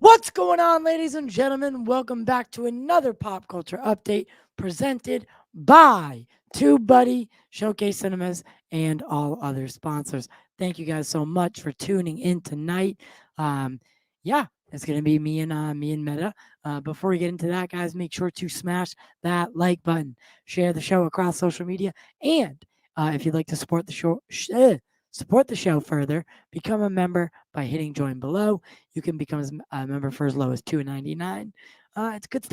What's going on, ladies and gentlemen? Welcome back to another pop culture update presented by TubeBuddy, Showcase Cinemas, and all other sponsors. Thank you guys so much for tuning in tonight. It's gonna be me and Meta. Before we get into that, guys, make sure to smash that like button, share the show across social media, and if you'd like to support the show further, become a member by hitting join below. You can become a member for as low as $2.99. It's good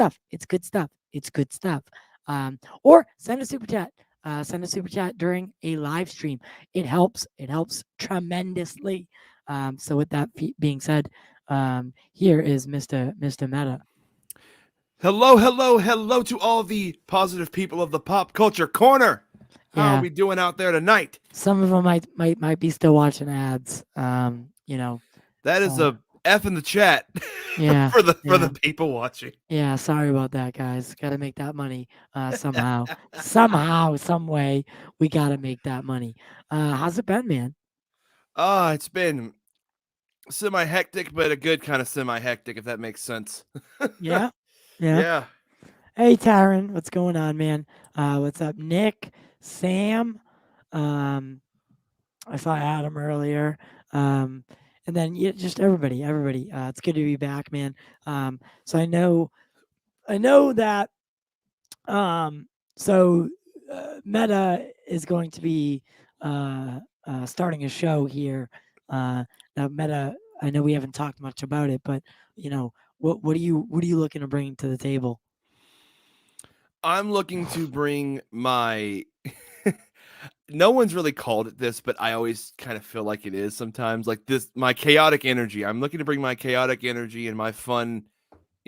stuff. Or send a super chat. Send a super chat during a live stream. It helps tremendously. So with that being said, here is Mr. Meta. Hello to all the positive people of the pop culture corner. How are we doing out there tonight? Some of them might be still watching ads. That is a F in the chat. Yeah, for the people watching. Yeah, sorry about that, guys. Got to make that money somehow, some way. We got to make that money. How's it been, man? It's been semi-hectic, but a good kind of semi-hectic, if that makes sense. Yeah. Hey, Taryn, what's going on, man? What's up, Nick? Sam, I saw Adam earlier, and then just everybody. It's good to be back, man. So I know that. Meta is going to be starting a show here. Now, Meta, I know we haven't talked much about it, but what are you looking to bring to the table? I'm looking to bring my. No one's really called it this, but I always kind of feel like it is sometimes, like this, my chaotic energy. I'm looking to bring my chaotic energy and my fun,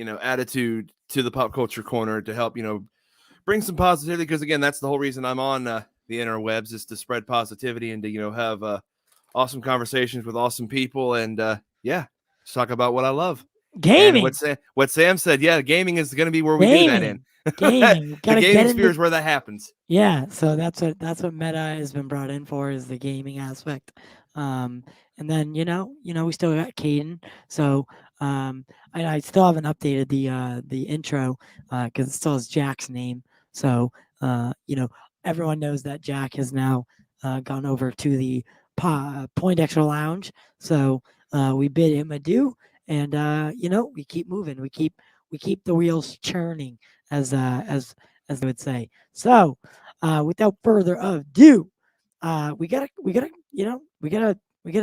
attitude to the pop culture corner to help, bring some positivity. Because again, that's the whole reason I'm on the interwebs, is to spread positivity and to, have awesome conversations with awesome people. And just talk about what I love. Gaming. And what Sam said, gaming is going to be where we do that in. Gaming. The gaming sphere is where that happens. Yeah, so that's what Meta has been brought in for, is the gaming aspect. And then we still got Caden. So I still haven't updated the intro because it still has Jack's name. So everyone knows that Jack has now gone over to the Point Extra Lounge. So we bid him adieu, and we keep moving. We keep the wheels churning, as they would say. So without further ado, we got a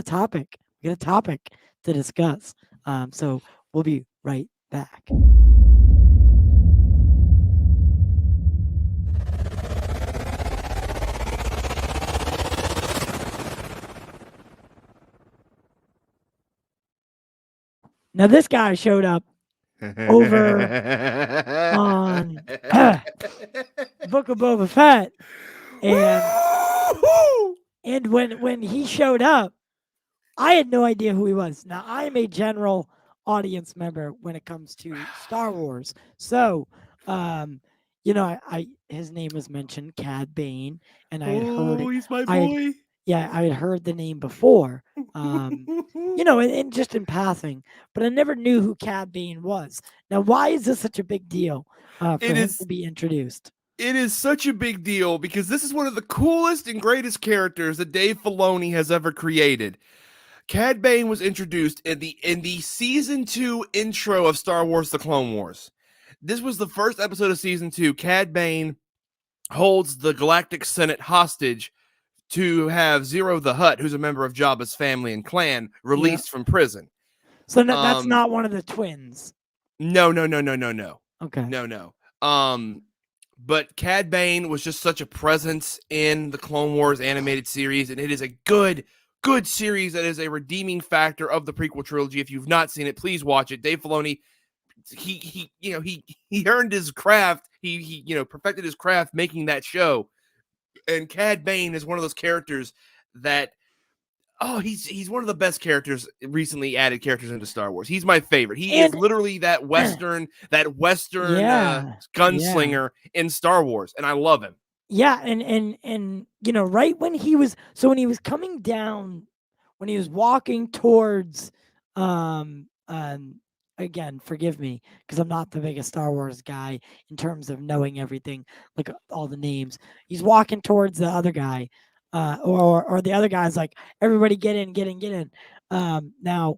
topic. We got a topic to discuss. So we'll be right back. Now this guy showed up over on Book of Boba Fett, and when he showed up, I had no idea who he was. Now I am a general audience member when it comes to Star Wars, so his name was mentioned, Cad Bane, and I had heard it. He's my boy. I had heard the name before, and just in passing, but I never knew who Cad Bane was. Now, why is this such a big deal for him to be introduced? It is such a big deal because this is one of the coolest and greatest characters that Dave Filoni has ever created. Cad Bane was introduced in the season 2 intro of Star Wars: The Clone Wars. This was the first episode of season 2. Cad Bane holds the Galactic Senate hostage to have Zero the Hutt, who's a member of Jabba's family and clan, released from prison. So that's not one of the twins. No. Okay. No. But Cad Bane was just such a presence in the Clone Wars animated series, and it is a good series that is a redeeming factor of the prequel trilogy. If you've not seen it, please watch it. Dave Filoni, he earned his craft. He perfected his craft making that show. And Cad Bane is one of those characters that, he's one of the best characters, recently added characters into Star Wars. He's my favorite. He is literally that Western gunslinger in Star Wars, and I love him. Yeah, and right when he was coming down, when he was walking towards, again, forgive me, because I'm not the biggest Star Wars guy in terms of knowing everything, like all the names. He's walking towards the other guy, or the other guy's like, everybody get in. Now,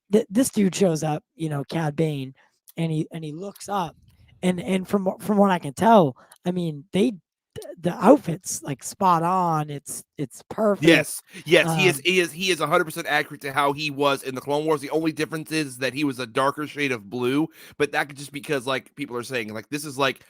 this dude shows up, Cad Bane, and he looks up, and from what I can tell, I mean, the outfit's like spot on. It's perfect. Yes, he is 100% accurate to how he was in the Clone Wars. The only difference is that he was a darker shade of blue, but that could just because, like, people are saying, like, this is like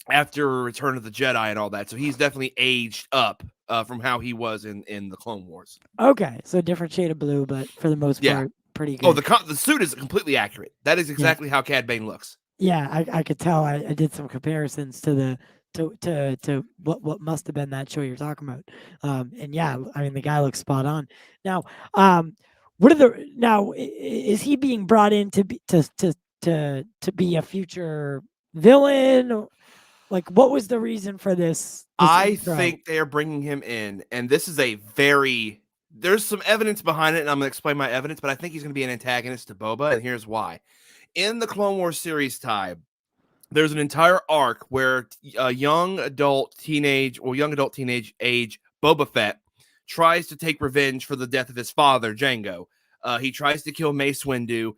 after Return of the Jedi and all that. So he's definitely aged up from how he was in the Clone Wars. Okay, so different shade of blue, but for the most part, pretty good. Oh, the suit is completely accurate. That is exactly how Cad Bane looks. Yeah, I could tell. I did some comparisons to what must have been that show you're talking about. And yeah, I mean, the guy looks spot on. Now, is he being brought in to be a future villain? Like, what was the reason for this I intro? think they are bringing him in, and this is there's some evidence behind it, and I'm going to explain my evidence, but I think he's going to be an antagonist to Boba, and here's why. In the Clone Wars series time, there's an entire arc where a young adult teenage age Boba Fett tries to take revenge for the death of his father, Jango. He tries to kill Mace Windu,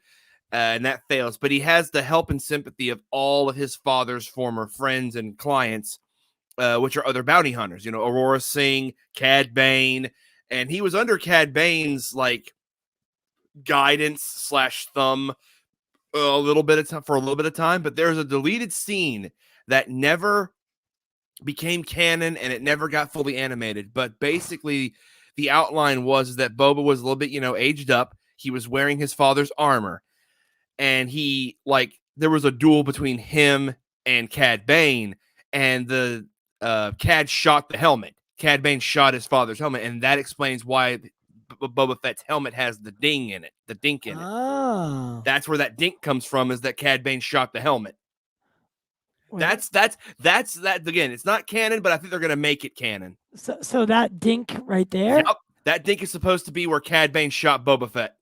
and that fails. But he has the help and sympathy of all of his father's former friends and clients, which are other bounty hunters. Aurora Singh, Cad Bane, and he was under Cad Bane's like guidance / thumb for a little bit of time, but there's a deleted scene that never became canon and it never got fully animated. But basically, the outline was that Boba was a little bit, aged up. He was wearing his father's armor, and he like there was a duel between him and Cad Bane, and the Cad shot the helmet. Cad Bane shot his father's helmet, and that explains why Boba Fett's helmet has the ding in it, the dink in it. Oh. That's where that dink comes from, is that Cad Bane shot the helmet. Wait, That's that again. It's not canon, but I think they're gonna make it canon. so that dink right there? Yep, that dink is supposed to be where Cad Bane shot Boba Fett.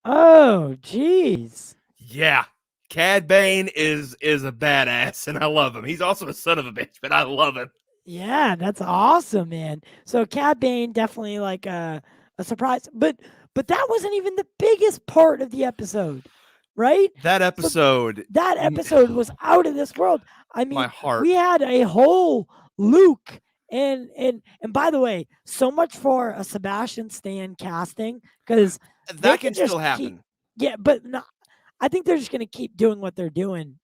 Oh, jeez. Yeah, Cad Bane is a badass, and I love him. He's also a son of a bitch, but I love him. Yeah, that's awesome, man. So Cad Bane definitely like a surprise, but that wasn't even the biggest part of the episode, right? That episode, That episode was out of this world. I mean, my heart. we had a whole Luke and by the way, so much for a Sebastian Stan casting, because That can still happen. yeah, but no, I think they're just gonna keep doing what they're doing.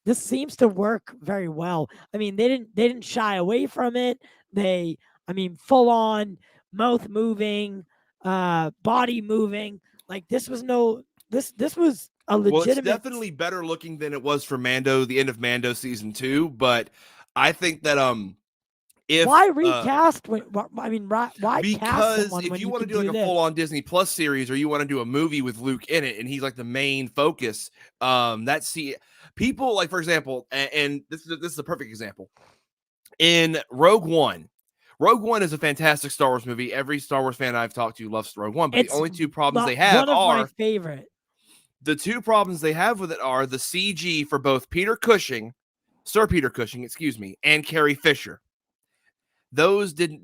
This seems to work very well. I mean, they didn't shy away from it. I mean, full on mouth moving, body moving. Like this was this was a Well, it's legitimate. definitely better looking than it was for Mando, the end of Mando season 2. But I think that if Why recast? I mean, why cast because someone if when you want to can do like a this? full on Disney Plus series, or you want to do a movie with Luke in it, and he's like the main focus, people like, for example, and this is a perfect example in Rogue One. Rogue One is a fantastic Star Wars movie. Every Star Wars fan I've talked to loves Rogue One, but It's the only two problems they have one of my are favorite. the two problems they have with it are the CG for both Sir Peter Cushing, excuse me, and Carrie Fisher. Those do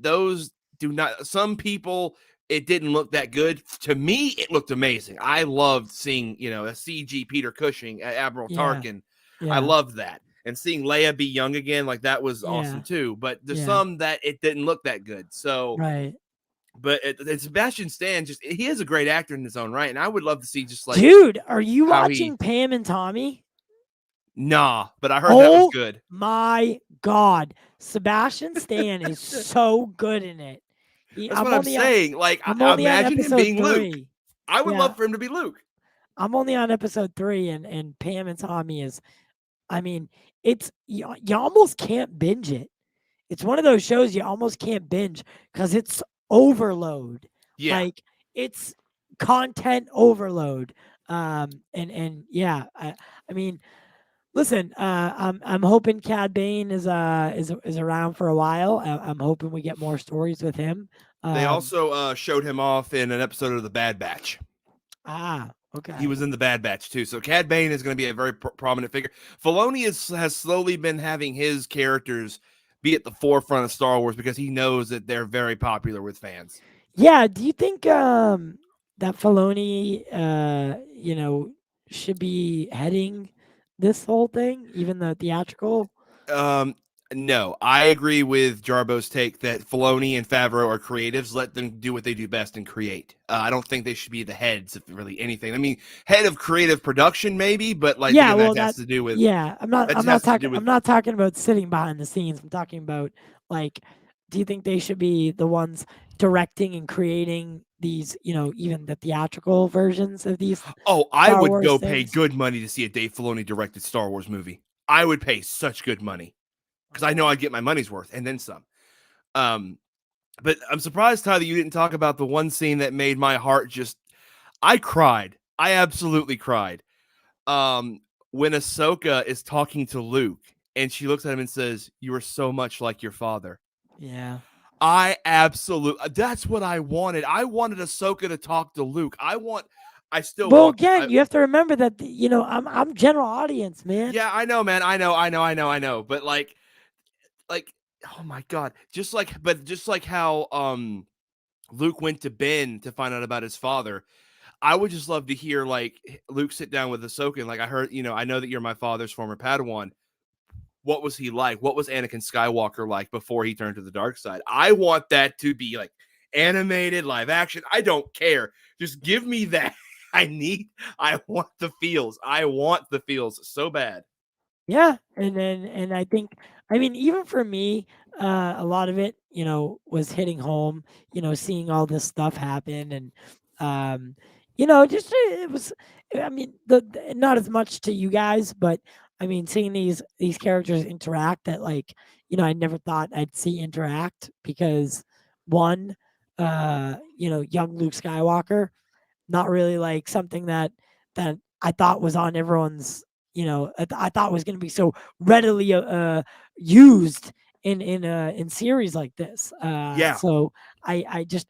not, some people, it didn't look that good. To me, it looked amazing. I loved seeing, a CG Peter Cushing, Admiral Tarkin. I loved that. And seeing Leia be young again, like that was awesome too. But there's some that it didn't look that good. So, right. But Sebastian Stan, he is a great actor in his own right. And I would love to see just like, dude, are you watching Pam and Tommy? Nah, but I heard that was good. My God, Sebastian Stan is so good in it. That's what I'm saying. Like, I imagine him being 3. Luke. I would love for him to be Luke. I'm only on episode 3, and Pam and Tommy is, I mean, it's you almost can't binge it. It's one of those shows you almost can't binge because it's overload. Yeah. Like it's content overload. And yeah, I mean, listen, I'm hoping Cad Bane is around for a while. I'm hoping we get more stories with him. They also showed him off in an episode of The Bad Batch. Okay. He was in The Bad Batch too. So Cad Bane is going to be a very prominent figure. Filoni has slowly been having his characters be at the forefront of Star Wars because he knows that they're very popular with fans. Yeah. Do you think that Filoni, should be heading this whole thing, even the theatrical? No, I agree with Jarbo's take that Filoni and Favreau are creatives. Let them do what they do best and create. I don't think they should be the heads of really anything. I mean, head of creative production maybe, but like that has to do with. Yeah, I'm not talking about sitting behind the scenes. I'm talking about like, do you think they should be the ones directing and creating these, even the theatrical versions of these? Oh, I would go pay good money to see a Dave Filoni directed Star Wars movie. I would pay such good money. Because I know I'd get my money's worth and then some. But I'm surprised, Tyler, you didn't talk about the one scene that made my heart I cried. I absolutely cried. When Ahsoka is talking to Luke and she looks at him and says, "You are so much like your father." Yeah. That's what I wanted. I wanted Ahsoka to talk to Luke. You have to remember that, I'm general audience, man. Yeah, I know, man. I know. But like, oh my God, just like how Luke went to Ben to find out about his father. I would just love to hear like Luke sit down with Ahsoka and like, I heard, I know that you're my father's former Padawan. What was he like? What was Anakin Skywalker like before he turned to the dark side? I want that to be like animated, live action. I don't care. Just give me that. I want the feels. I want the feels so bad. Yeah, and I think, I mean, even for me, a lot of it, was hitting home. Seeing all this stuff happen, and just it was. I mean, not as much to you guys, but I mean, seeing these characters interact that like I never thought I'd see interact because one, young Luke Skywalker, not really like something that I thought was on everyone's. I thought was going to be so readily used in series like this. Yeah, So I just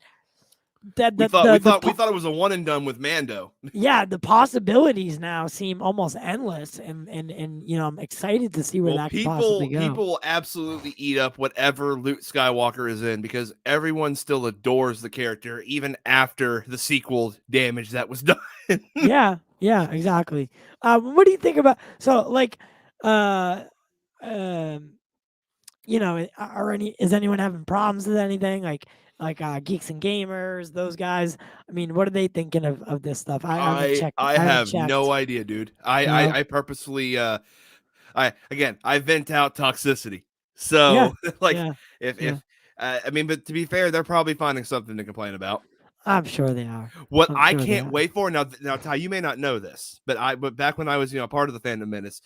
that we the thought the we the thought we po- thought it was a one and done with Mando. yeah, the possibilities now seem almost endless, and I'm excited to see where Well, that could possibly go. people will absolutely eat up whatever Luke Skywalker is in because everyone still adores the character even after the sequel damage that was done. Yeah, yeah, exactly. What do you think about like, uh, um, are any is anyone having problems with anything like geeks and gamers, those guys? I mean, what are they thinking of this stuff? I haven't checked. I I haven't have no checked. idea, dude. No. I purposefully I vent out toxicity. Yeah. So like Yeah. Yeah. if I mean, but to be fair, they're probably finding something to complain about. I'm sure they are. What I'm I sure they can't are. wait for now, Ty, you may not know this, but back when I was part of the Fandom Menace,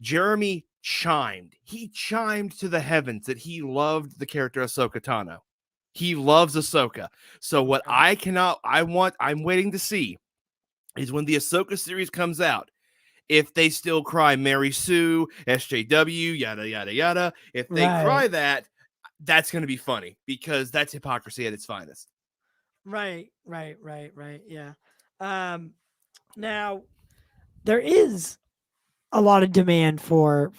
Jeremy chimed. He chimed to the heavens that he loved the character Ahsoka Tano. He loves Ahsoka. So what Okay. I'm waiting to see is when the Ahsoka series comes out, if they still cry Mary Sue, SJW, yada yada yada. If they Right. cry that, that's going to be funny because that's hypocrisy at its finest. Right. Right. Right. Right. Yeah. Um. Now there is a lot of demand for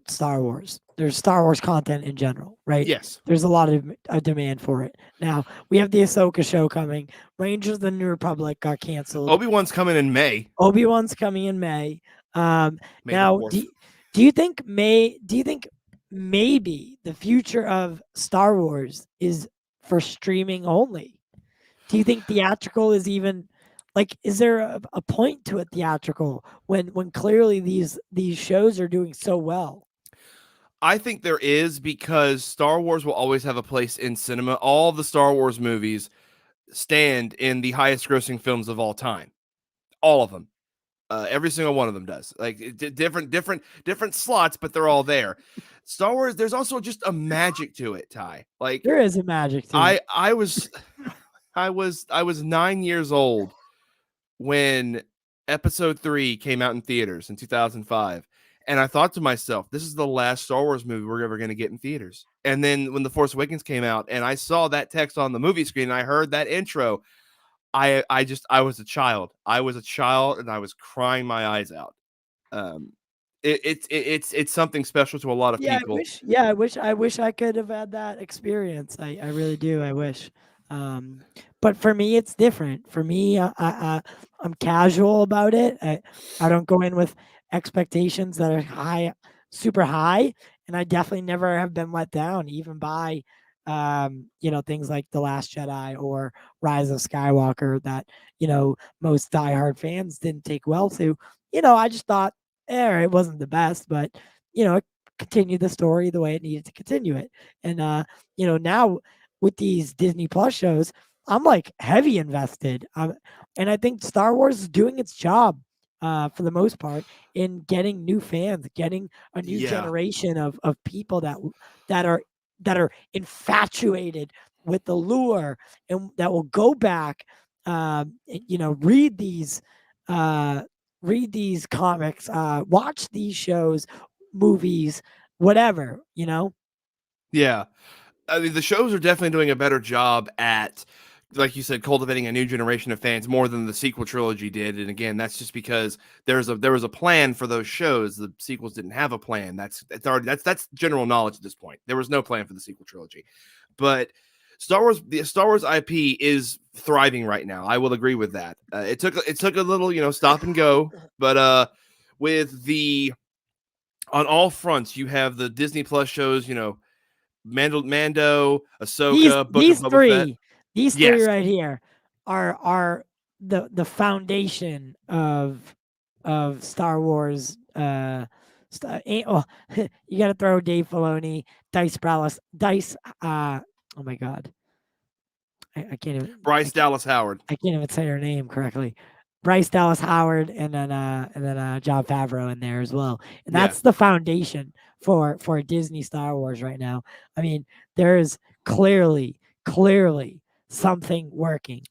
Star Wars. There's Star Wars content in general, right? Yes. There's a lot of demand for it. Now we have the Ahsoka show coming. Rangers of the New Republic got canceled. Obi-Wan's coming in May, Obi Wan's coming in May. May the Now, 4th. do you think maybe the future of Star Wars is for streaming only? Do you think theatrical is even like is there a point to a theatrical when clearly these shows are doing so well? I think there is because Star Wars will always have a place in cinema. All the Star Wars movies stand in the highest grossing films of all time. All of them. Every single one of them does. Like different slots, but they're all there. Star Wars, there's also just a magic to it, Ty. Like There is a magic to it. I was I was 9 years old when episode 3 came out in theaters in 2005. And I thought to myself, this is the last Star Wars movie we're ever going to get in theaters. And then when The Force Awakens came out and I saw that text on the movie screen and I heard that intro, I was a child. I was a child and I was crying my eyes out. Um it's something special to a lot of Yeah, people. I wish I could have had that experience. I really do. I wish. But for me, it's different. For me, I'm casual about it. I don't go in with expectations that are super high, and I definitely never have been let down, even by things like The Last Jedi or Rise of Skywalker that most diehard fans didn't take well to. I just thought, it wasn't the best, but it continued the story the way it needed to continue it. And now with these Disney Plus shows, I'm like heavy invested. And I think Star Wars is doing its job for the most part in getting new fans, getting a new Yeah. generation of people that are that are infatuated with the lure and that will go back, read uh, these comics, watch these shows, movies, whatever. Yeah. I mean, the shows are definitely doing a better job at, like you said, cultivating a new generation of fans more than the sequel trilogy did. And again, that's just because there was a plan for those shows. The sequels didn't have a plan. That's general knowledge at this point. There was no plan for the sequel trilogy, but the Star Wars IP is thriving right now. I will agree with that. It took a little stop and go, but with the on all fronts, you have the Disney Plus shows. Mando, These Ahsoka, Book of these Boba Fett. three, these three Yes. right here are the foundation of Star Wars. You got to throw Dave Filoni, Dice Prowess, Dice. Oh my God, I can't even. Bryce Dallas Howard. I can't even say her name correctly. Bryce Dallas Howard, and then Jon Favreau in there as well, and Yeah. that's the foundation for Disney Star Wars right now. I mean, there's clearly something working.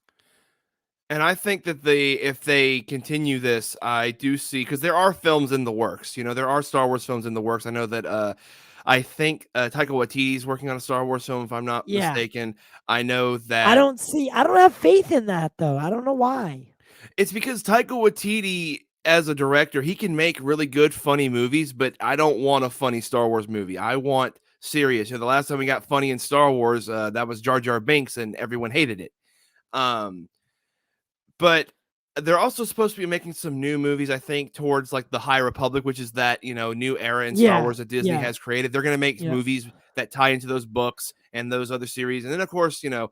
And I think that if they continue this, I do see, because there are films in the works. You know, there are Star Wars films in the works. I know that I think Taika Waititi is working on a Star Wars film, if I'm not Yeah. mistaken. I know that I don't have faith in that though. I don't know why. it's because Taika Waititi, as a director, he can make really good, funny movies, but I don't want a funny Star Wars movie. I want serious. You know, the last time we got funny in Star Wars, that was Jar Jar Binks, and everyone hated it. But they're also supposed to be making some new movies, I think, towards like the High Republic, which is that, you know, new era in Star Wars that Disney has created. They're going to make movies that tie into those books and those other series. And then, of course, you know,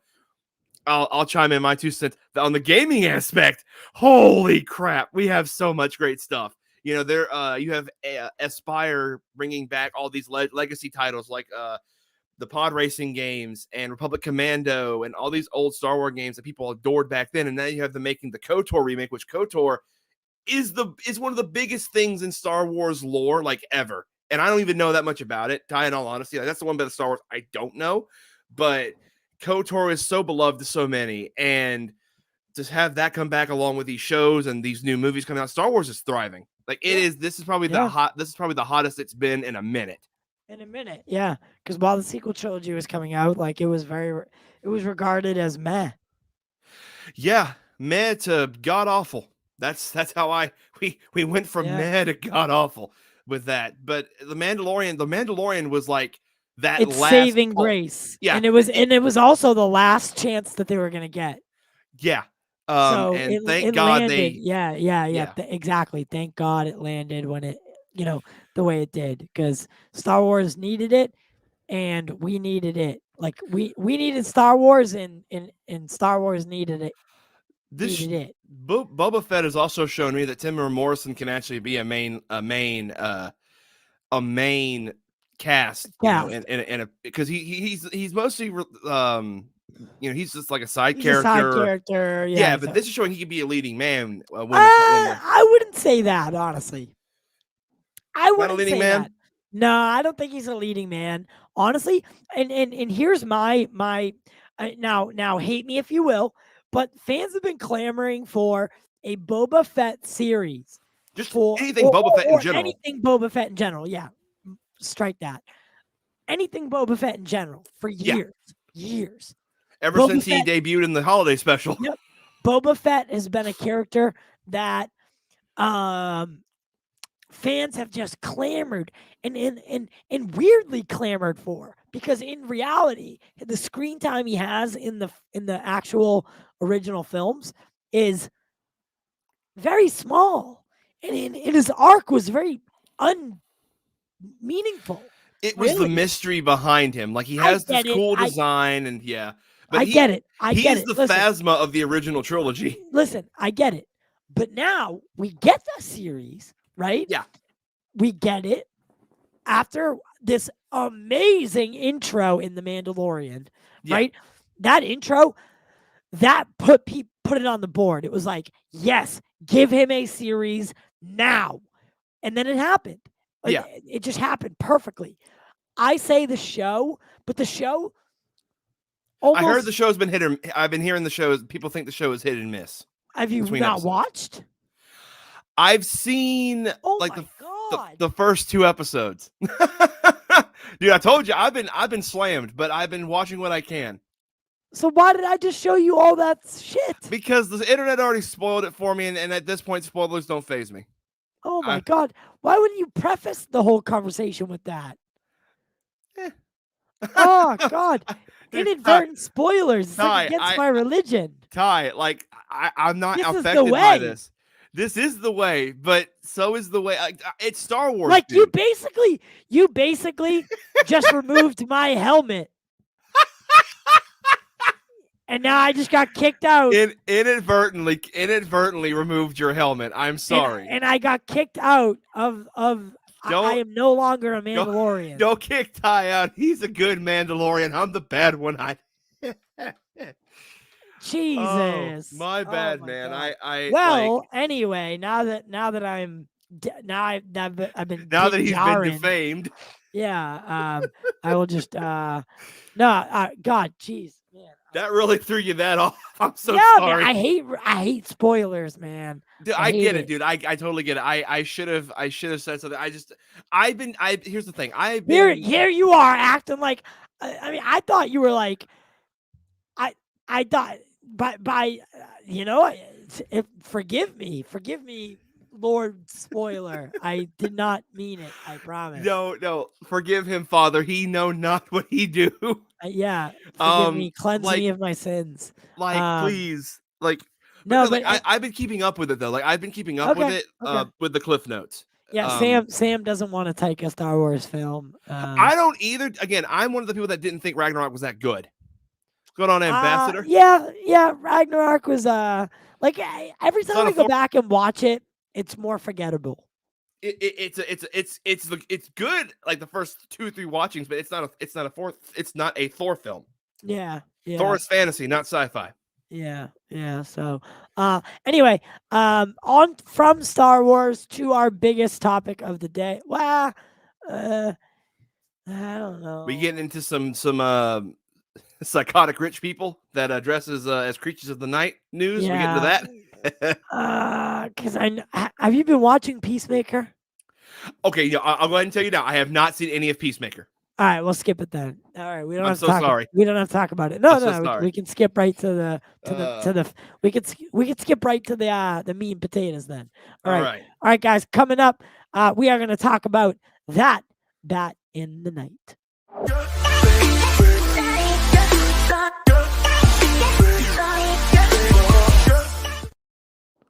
I'll chime in my 2 cents on the gaming aspect. Holy crap, we have so much great stuff. You know, there you have Aspire bringing back all these legacy titles like the pod racing games and Republic Commando and all these old Star Wars games that people adored back then. And now you have them making the KOTOR remake, which KOTOR is one of the biggest things in Star Wars lore like ever. And I don't even know that much about it. In all honesty, like, that's the one bit of Star Wars I don't know. But KOTOR is so beloved to so many, and to have that come back along with these shows and these new movies coming out, Star Wars is thriving. Like it is. This is probably the hottest it's been in a minute. Yeah, because while the sequel trilogy was coming out, like it was regarded as meh. Yeah, meh to god awful. That's how we went from meh to god awful with that. But the Mandalorian was like that. It's saving grace. Yeah, and it was also the last chance that they were gonna get. Yeah. So and thank God landed. Exactly. Thank God it landed when it, the way it did, because Star Wars needed it, and we needed it. Like we needed Star Wars, and Star Wars needed it. Boba Fett has also shown me that Tim Morrison can actually be a main cast. Because he's mostly he's just like a side character. Yeah, but this is showing he could be a leading man. I wouldn't say that, honestly. I wouldn't say that. No, I don't think he's a leading man, honestly. And here's my now hate me if you will, but fans have been clamoring for a Boba Fett series. Just anything Boba Fett in general. Anything Boba Fett in general. Yeah, strike that. Anything Boba Fett in general for years. Years. Ever since he debuted in the holiday special. Yep. Boba Fett has been a character that fans have just clamored and weirdly clamored for, because in reality, the screen time he has in the actual original films is very small, and in his arc was very unmeaningful. It was the mystery behind him. Like he has this cool design, and but I get it. He's the Phasma of the original trilogy. Listen, I get it. But now we get the series, right? Yeah. We get it after this amazing intro in The Mandalorian, right? That intro, that put it on the board. It was like, yes, give him a series now. And then it happened. Like, it just happened perfectly. I say the show, but the show I heard the show's been hit or I've been hearing the show. People think the show is hit and miss. Have you not watched? I've seen the first 2 episodes. Dude, I told you I've been slammed, but I've been watching what I can. So why did I just show you all that shit? Because the internet already spoiled it for me, and at this point, spoilers don't faze me. Oh my God. Why wouldn't you preface the whole conversation with that? Oh God. Inadvertent spoilers. It's against my religion. Ty, like I'm not affected by this. This is the way, but so is the way. It's Star Wars. Like dude. you basically just removed my helmet. And now I just got kicked out. Inadvertently removed your helmet. I'm sorry. And I got kicked out of I am no longer a Mandalorian. Don't kick Ty out. He's a good Mandalorian. I'm the bad one. Oh, Jesus. my Oh bad, my man. God. I like Well, anyway, now that I've been now that Din he's been Djarin, defamed. yeah, I will just no, God, jeez, man. That really threw you that off. I'm so Yeah, man, sorry. I hate spoilers, man. Dude, I I hate get it, it. dude. I totally get it. I should have said something. I here's the thing. I've Here, been here you are acting like. I mean, I thought you were like. I I thought by you know, forgive me, Lord Spoiler. I did not mean it. I promise. no, forgive him, Father. He know not what he do. Yeah, forgive me, cleanse Like me of my sins. Um, please. Like but no, no, like but I've been keeping up with it though. Like I've been keeping up with okay, it okay. with the cliff notes. Yeah, Sam doesn't want to take a Star Wars film. I don't either. Again, I'm one of the people that didn't think Ragnarok was that good. What's going on, Ambassador? Yeah, Ragnarok was like every It's time not a I go four. back and watch it, it's more forgettable. It's good like the first 2 or 3 watchings, but it's not a fourth. It's not a Thor film. Yeah, Thor yeah. is fantasy, not sci-fi. Yeah. So, anyway, on from Star Wars to our biggest topic of the day. Well, I don't We getting know. into some psychotic rich people that dress as creatures of the night news. We get into Yeah, that. because have you been watching Peacemaker? Okay, yeah, I'll go ahead and tell you now. I have not seen any of Peacemaker. All right, we'll skip it then. All right, we don't I'm have to so talk. sorry. We don't have to talk about it. No, I'm so no, sorry. we can skip right to the. We could skip right to the meat and potatoes then. All right, guys. Coming up, we are going to talk about that bat in the night.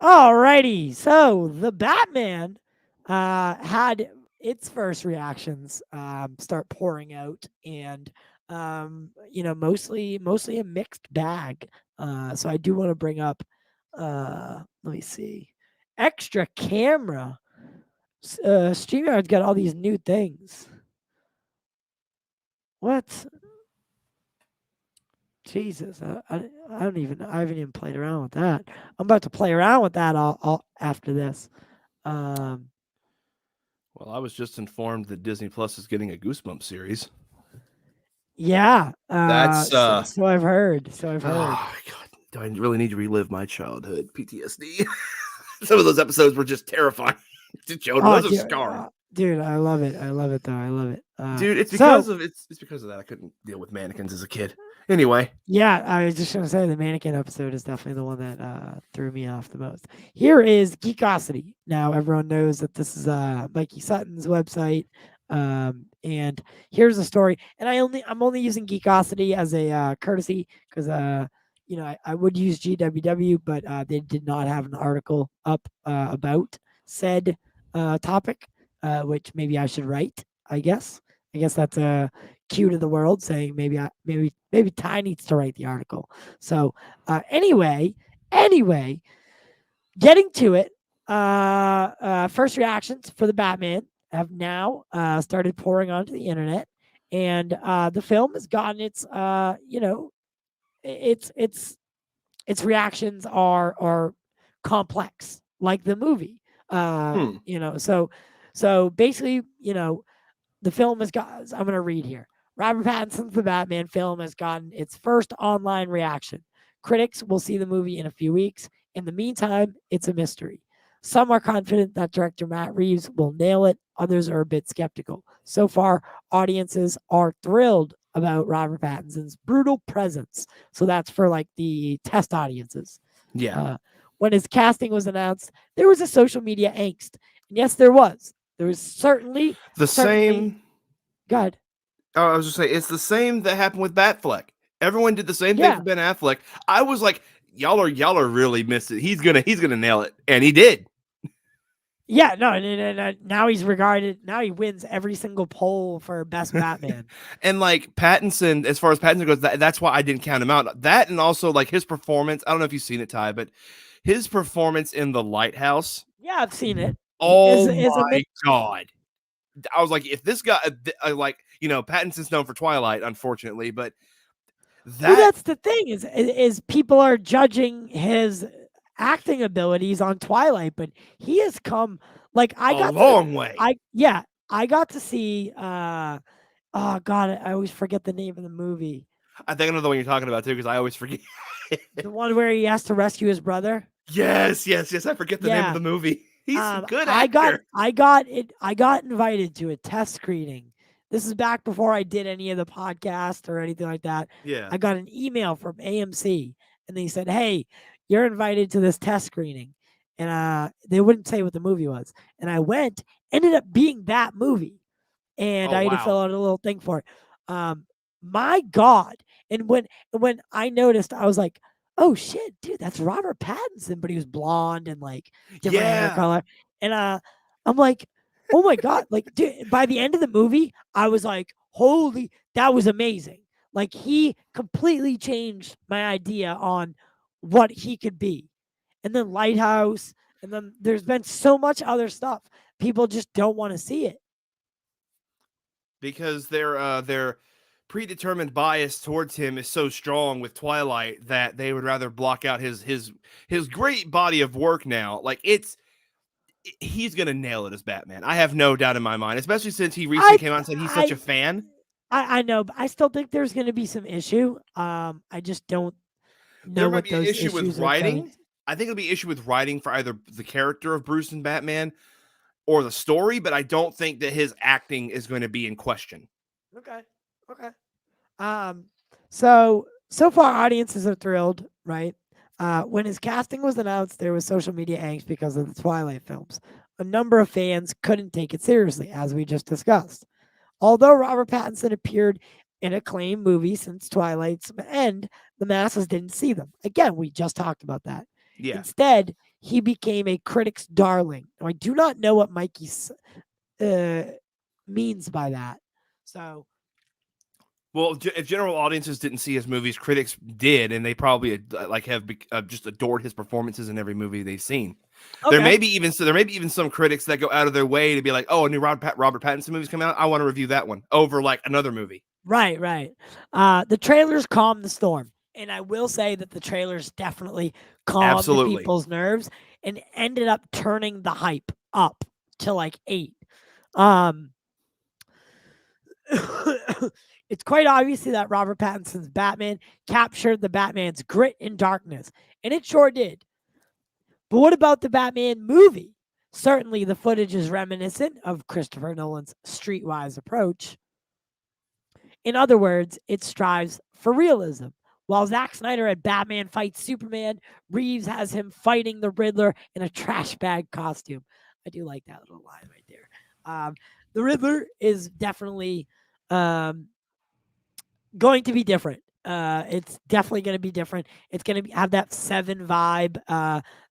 Alrighty, so the Batman had its first reactions start pouring out, and mostly a mixed bag. So I do want to bring up, let me see, extra camera. StreamYard's got all these new things. What? Jesus, I don't even. I haven't even played around with that. I'm about to play around with that all after this. Well, I was just informed that Disney Plus is getting a Goosebumps series. Yeah, That's so I've heard. So I've heard. Oh God, do I really need to relive my childhood PTSD? Some of those episodes were just terrifying to children. Those are scarring. Dude, I love it. I love it though. I love it. Dude, it's because of that I couldn't deal with mannequins as a kid. Anyway. Yeah, I was just gonna say the mannequin episode is definitely the one that threw me off the most. Here is Geekosity. Now everyone knows that this is Mikey Sutton's website. And here's a story. And I'm only using Geekosity as a courtesy because I would use GWW, but they did not have an article up about said topic, which maybe I should write. I guess that's a cue to the world saying maybe Ty needs to write the article. So anyway, getting to it. First reactions for the Batman have now started pouring onto the internet, and the film has gotten its its reactions are complex like the movie. So basically, the film has got. I'm going to read here. Robert Pattinson's The Batman film has gotten its first online reaction. Critics will see the movie in a few weeks. In the meantime, it's a mystery. Some are confident that director Matt Reeves will nail it. Others are a bit skeptical. So far, audiences are thrilled about Robert Pattinson's brutal presence. So that's for like the test audiences. Yeah. When his casting was announced, there was a social media angst. And yes, there was. There was certainly same. God. Oh, I was just saying, it's the same that happened with Batfleck. Everyone did the same thing for Ben Affleck. I was like, y'all are really missing. He's gonna nail it, and he did. Yeah, no, now he's regarded. Now he wins every single poll for best Batman. And like Pattinson, as far as Pattinson goes, that's why I didn't count him out. That and also like his performance. I don't know if you've seen it, Ty, but his performance in The Lighthouse. Yeah, I've seen it. Oh my God. I was like, if this guy, like, Pattinson's known for Twilight, unfortunately, but Well, That that's the thing is people are judging his acting abilities on Twilight, but he has come like a long way. I got to see oh god, I always forget the name of the movie. I think I know the one you're talking about too, because I always forget. The one where he has to rescue his brother. Yes, yes, yes. I forget the name of Yeah. the movie. He's a good I got actor. I got invited to a test screening. This is back before I did any of the podcast or anything like that. Yeah. I got an email from AMC and they said, "Hey, you're invited to this test screening." And they wouldn't say what the movie was. And I went, ended up being that movie. And Oh I had to wow. fill out a little thing for it. My God. And when I noticed, I was like, oh shit, dude, that's Robert Pattinson, but he was blonde and like different hair Yeah. color. And I'm like, oh my God. Like, dude, by the end of the movie, I was like, holy, that was amazing. Like he completely changed my idea on what he could be. And then Lighthouse, and then there's been so much other stuff. People just don't want to see it. Because their predetermined bias towards him is so strong with Twilight that they would rather block out his great body of work now. Like he's gonna nail it as Batman. I have no doubt in my mind, especially since he recently I came out and said he's such a I fan. I know, but I still think there's going to be some issue. I just don't There know might what be an those issue with issues are going. writing. I think it'll be an issue with writing for either the character of Bruce and Batman or the story, but I don't think that his acting is going to be in question. Okay. Okay. Um. So far, audiences are thrilled, right? When his casting was announced, there was social media angst because of the Twilight films. A number of fans couldn't take it seriously, as we just discussed. Although Robert Pattinson appeared in acclaimed movies since Twilight's end, the masses didn't see them. Again, we just talked about that. Yeah. Instead, he became a critic's darling. Now, I do not know what Mikey uh, means by that. So, Well, if general audiences didn't see his movies, critics did, and they probably like have just adored his performances in every movie they've seen. okay. There may be even some critics that go out of their way to be like, "Oh, a new Robert Pattinson movie's coming out. I want to review that one over like another movie." Right, right. The trailers calmed the storm. And I will say that the trailers definitely calmed Absolutely. people's nerves and ended up turning the hype up to like 8. Um, it's quite obvious that Robert Pattinson's Batman captured the Batman's grit and darkness, and it sure did. But what about the Batman movie? Certainly, the footage is reminiscent of Christopher Nolan's streetwise approach. In other words, it strives for realism. While Zack Snyder had Batman fight Superman, Reeves has him fighting the Riddler in a trash bag costume. I do like that little line right there. The Riddler is definitely going to be different. It's definitely going to be different. It's going to have that Seven vibe,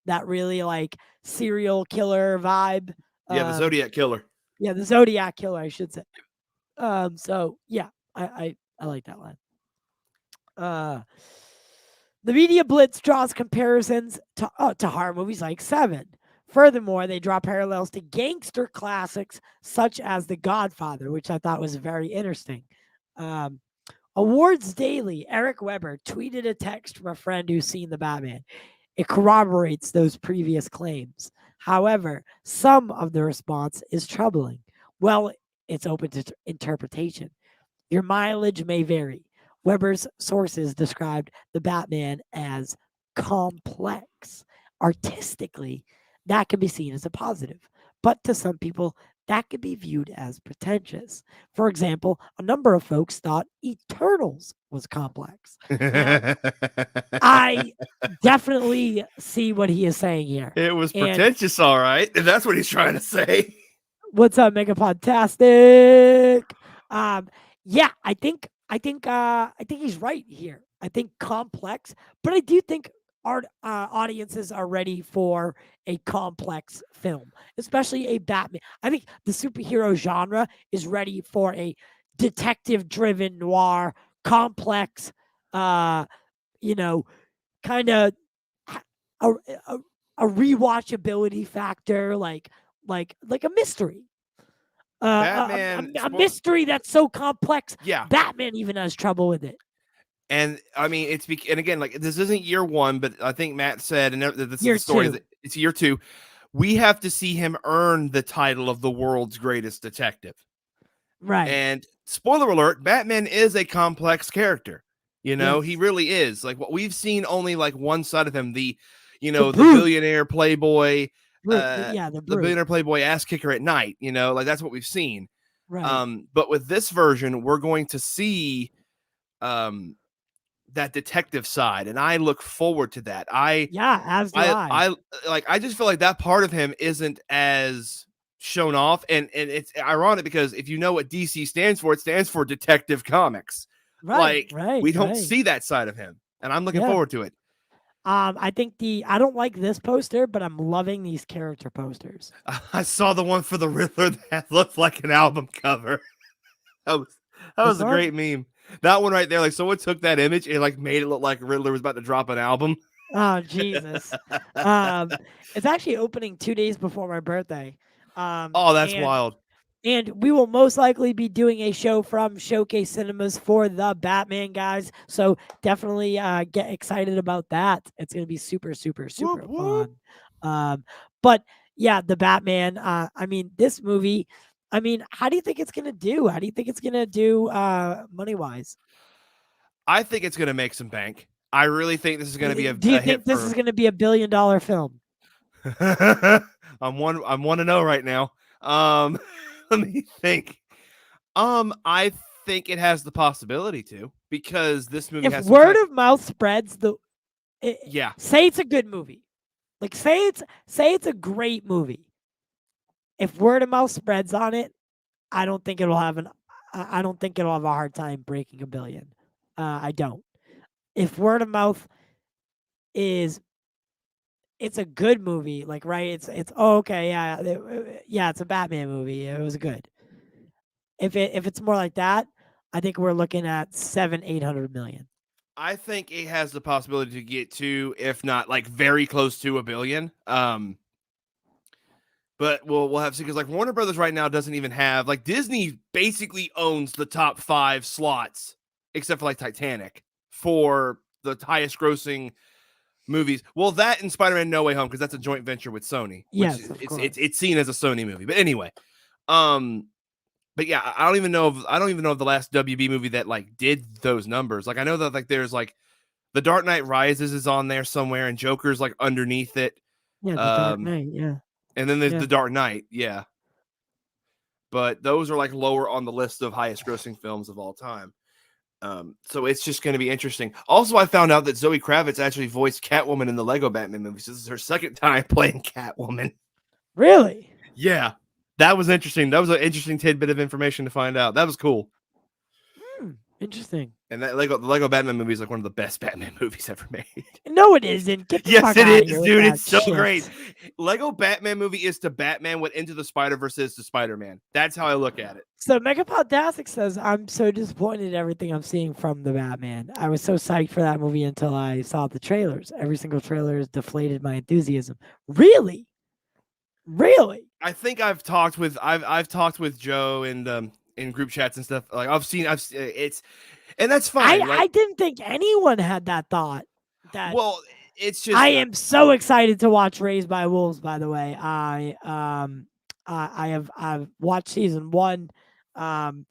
that really like serial killer vibe. Yeah, the Zodiac Killer. Yeah, the Zodiac Killer, I should say. So yeah, I like that line. The media blitz draws comparisons to horror movies like Seven. Furthermore, they draw parallels to gangster classics such as The Godfather, which I thought was very interesting. Awards Daily, Eric Weber tweeted a text from a friend who's seen the Batman. It corroborates those previous claims. However, some of the response is troubling. Well, it's open to interpretation. Your mileage may vary. Weber's sources described the Batman as complex. Artistically, that can be seen as a positive, but to some people, that could be viewed as pretentious. For example, a number of folks thought Eternals was complex. Now, I definitely see what he is saying here. It was And pretentious, all right. If that's what he's trying to say. what's up, Mega Podtastic? Yeah, I think he's right here. I think complex, but I do think our audiences are ready for a complex film, especially a Batman. I think the superhero genre is ready for a detective-driven noir, complex, you know, kind of a, a, a rewatchability factor, like a mystery. Batman A mystery that's so complex, Yeah. Batman even has trouble with it. And I mean, and again, like this isn't year one, but I think Matt said, and this is Year the story, two. that it's year two. We have to see him earn the title of the world's greatest detective. Right. And spoiler alert, Batman is a complex character. You know, he Yes. really is. Like what we've seen only like one side of him, the The the brute. billionaire playboy, The the brute. billionaire playboy ass kicker at night, like that's what we've seen. Right. But with this version, we're going to see that detective side, and I look forward to that. Yeah, as do I. I just feel like that part of him isn't as shown off, and it's ironic because if you know what DC stands for, it stands for Detective Comics. Right. We don't Right. see that side of him, and I'm looking Yeah. forward to it. I think I don't like this poster, but I'm loving these character posters. I saw the one for the Riddler that looked like an album cover. That was a one? great meme. That one right there, like someone took that image and like made it look like Riddler was about to drop an album. Oh Jesus! It's actually opening 2 days before my birthday. Oh, that's wild. And we will most likely be doing a show from Showcase Cinemas for the Batman guys. So definitely get excited about that. It's going to be super, super, super Whoop, whoop. fun. But yeah, the Batman. I mean, this movie. I mean, how do you think it's going to do? How do you think it's going to do money wise? I think it's going to make some bank. I really think this is going to be Do you a hit think this is going to be $1 billion film? I'm 1-0 right now. Let me think. I think it has the possibility to, because this movie If has word of mouth spreads, yeah. Say it's a good movie. Like say it's a great movie. If word of mouth spreads on it, I don't think it'll have a hard time breaking $1 billion. I don't. If word of mouth is it's a good movie, like right, it's okay, yeah, it's a Batman movie. It was good. If it's more like that, I think we're looking at 700-800 million. I think it has the possibility to get to, if not like very close to $1 billion. But we'll have to see, because like Warner Brothers right now doesn't even have, like, Disney basically owns the top 5 slots, except for like Titanic, for the highest grossing movies. Well, that and Spider-Man No Way Home, because that's a joint venture with Sony. Yes, Which of course. it's seen as a Sony movie. But anyway, but yeah, I don't even know of the last WB movie that like did those numbers. Like I know that like there's like The Dark Knight Rises is on there somewhere, and Joker's like underneath it. Yeah, The Dark Knight, yeah. And then there's Yeah. The Dark Knight, yeah. But those are like lower on the list of highest grossing films of all time. So it's just going to be interesting. Also, I found out that Zoe Kravitz actually voiced Catwoman in the Lego Batman movies. This is her second time playing Catwoman. Really? Yeah, that was interesting. That was an interesting tidbit of information to find out. That was cool. Interesting. And that the Lego Batman movie is like one of the best Batman movies ever made. No, it isn't. Get the Yes, fuck it outta is, here with dude. that It's so shit. great. Lego Batman movie is to Batman what Into the Spider-Verse is to Spider-Man. That's how I look at it. So Megapodtastic says, I'm so disappointed in everything I'm seeing from the Batman. I was so psyched for that movie until I saw the trailers. Every single trailer has deflated my enthusiasm. Really? Really? I think I've talked with Joe and in group chats and stuff. Like it's, and that's fine. I didn't think anyone had that thought. Well, it's just I am so excited to watch Raised by Wolves. By the way, I've watched season 1, and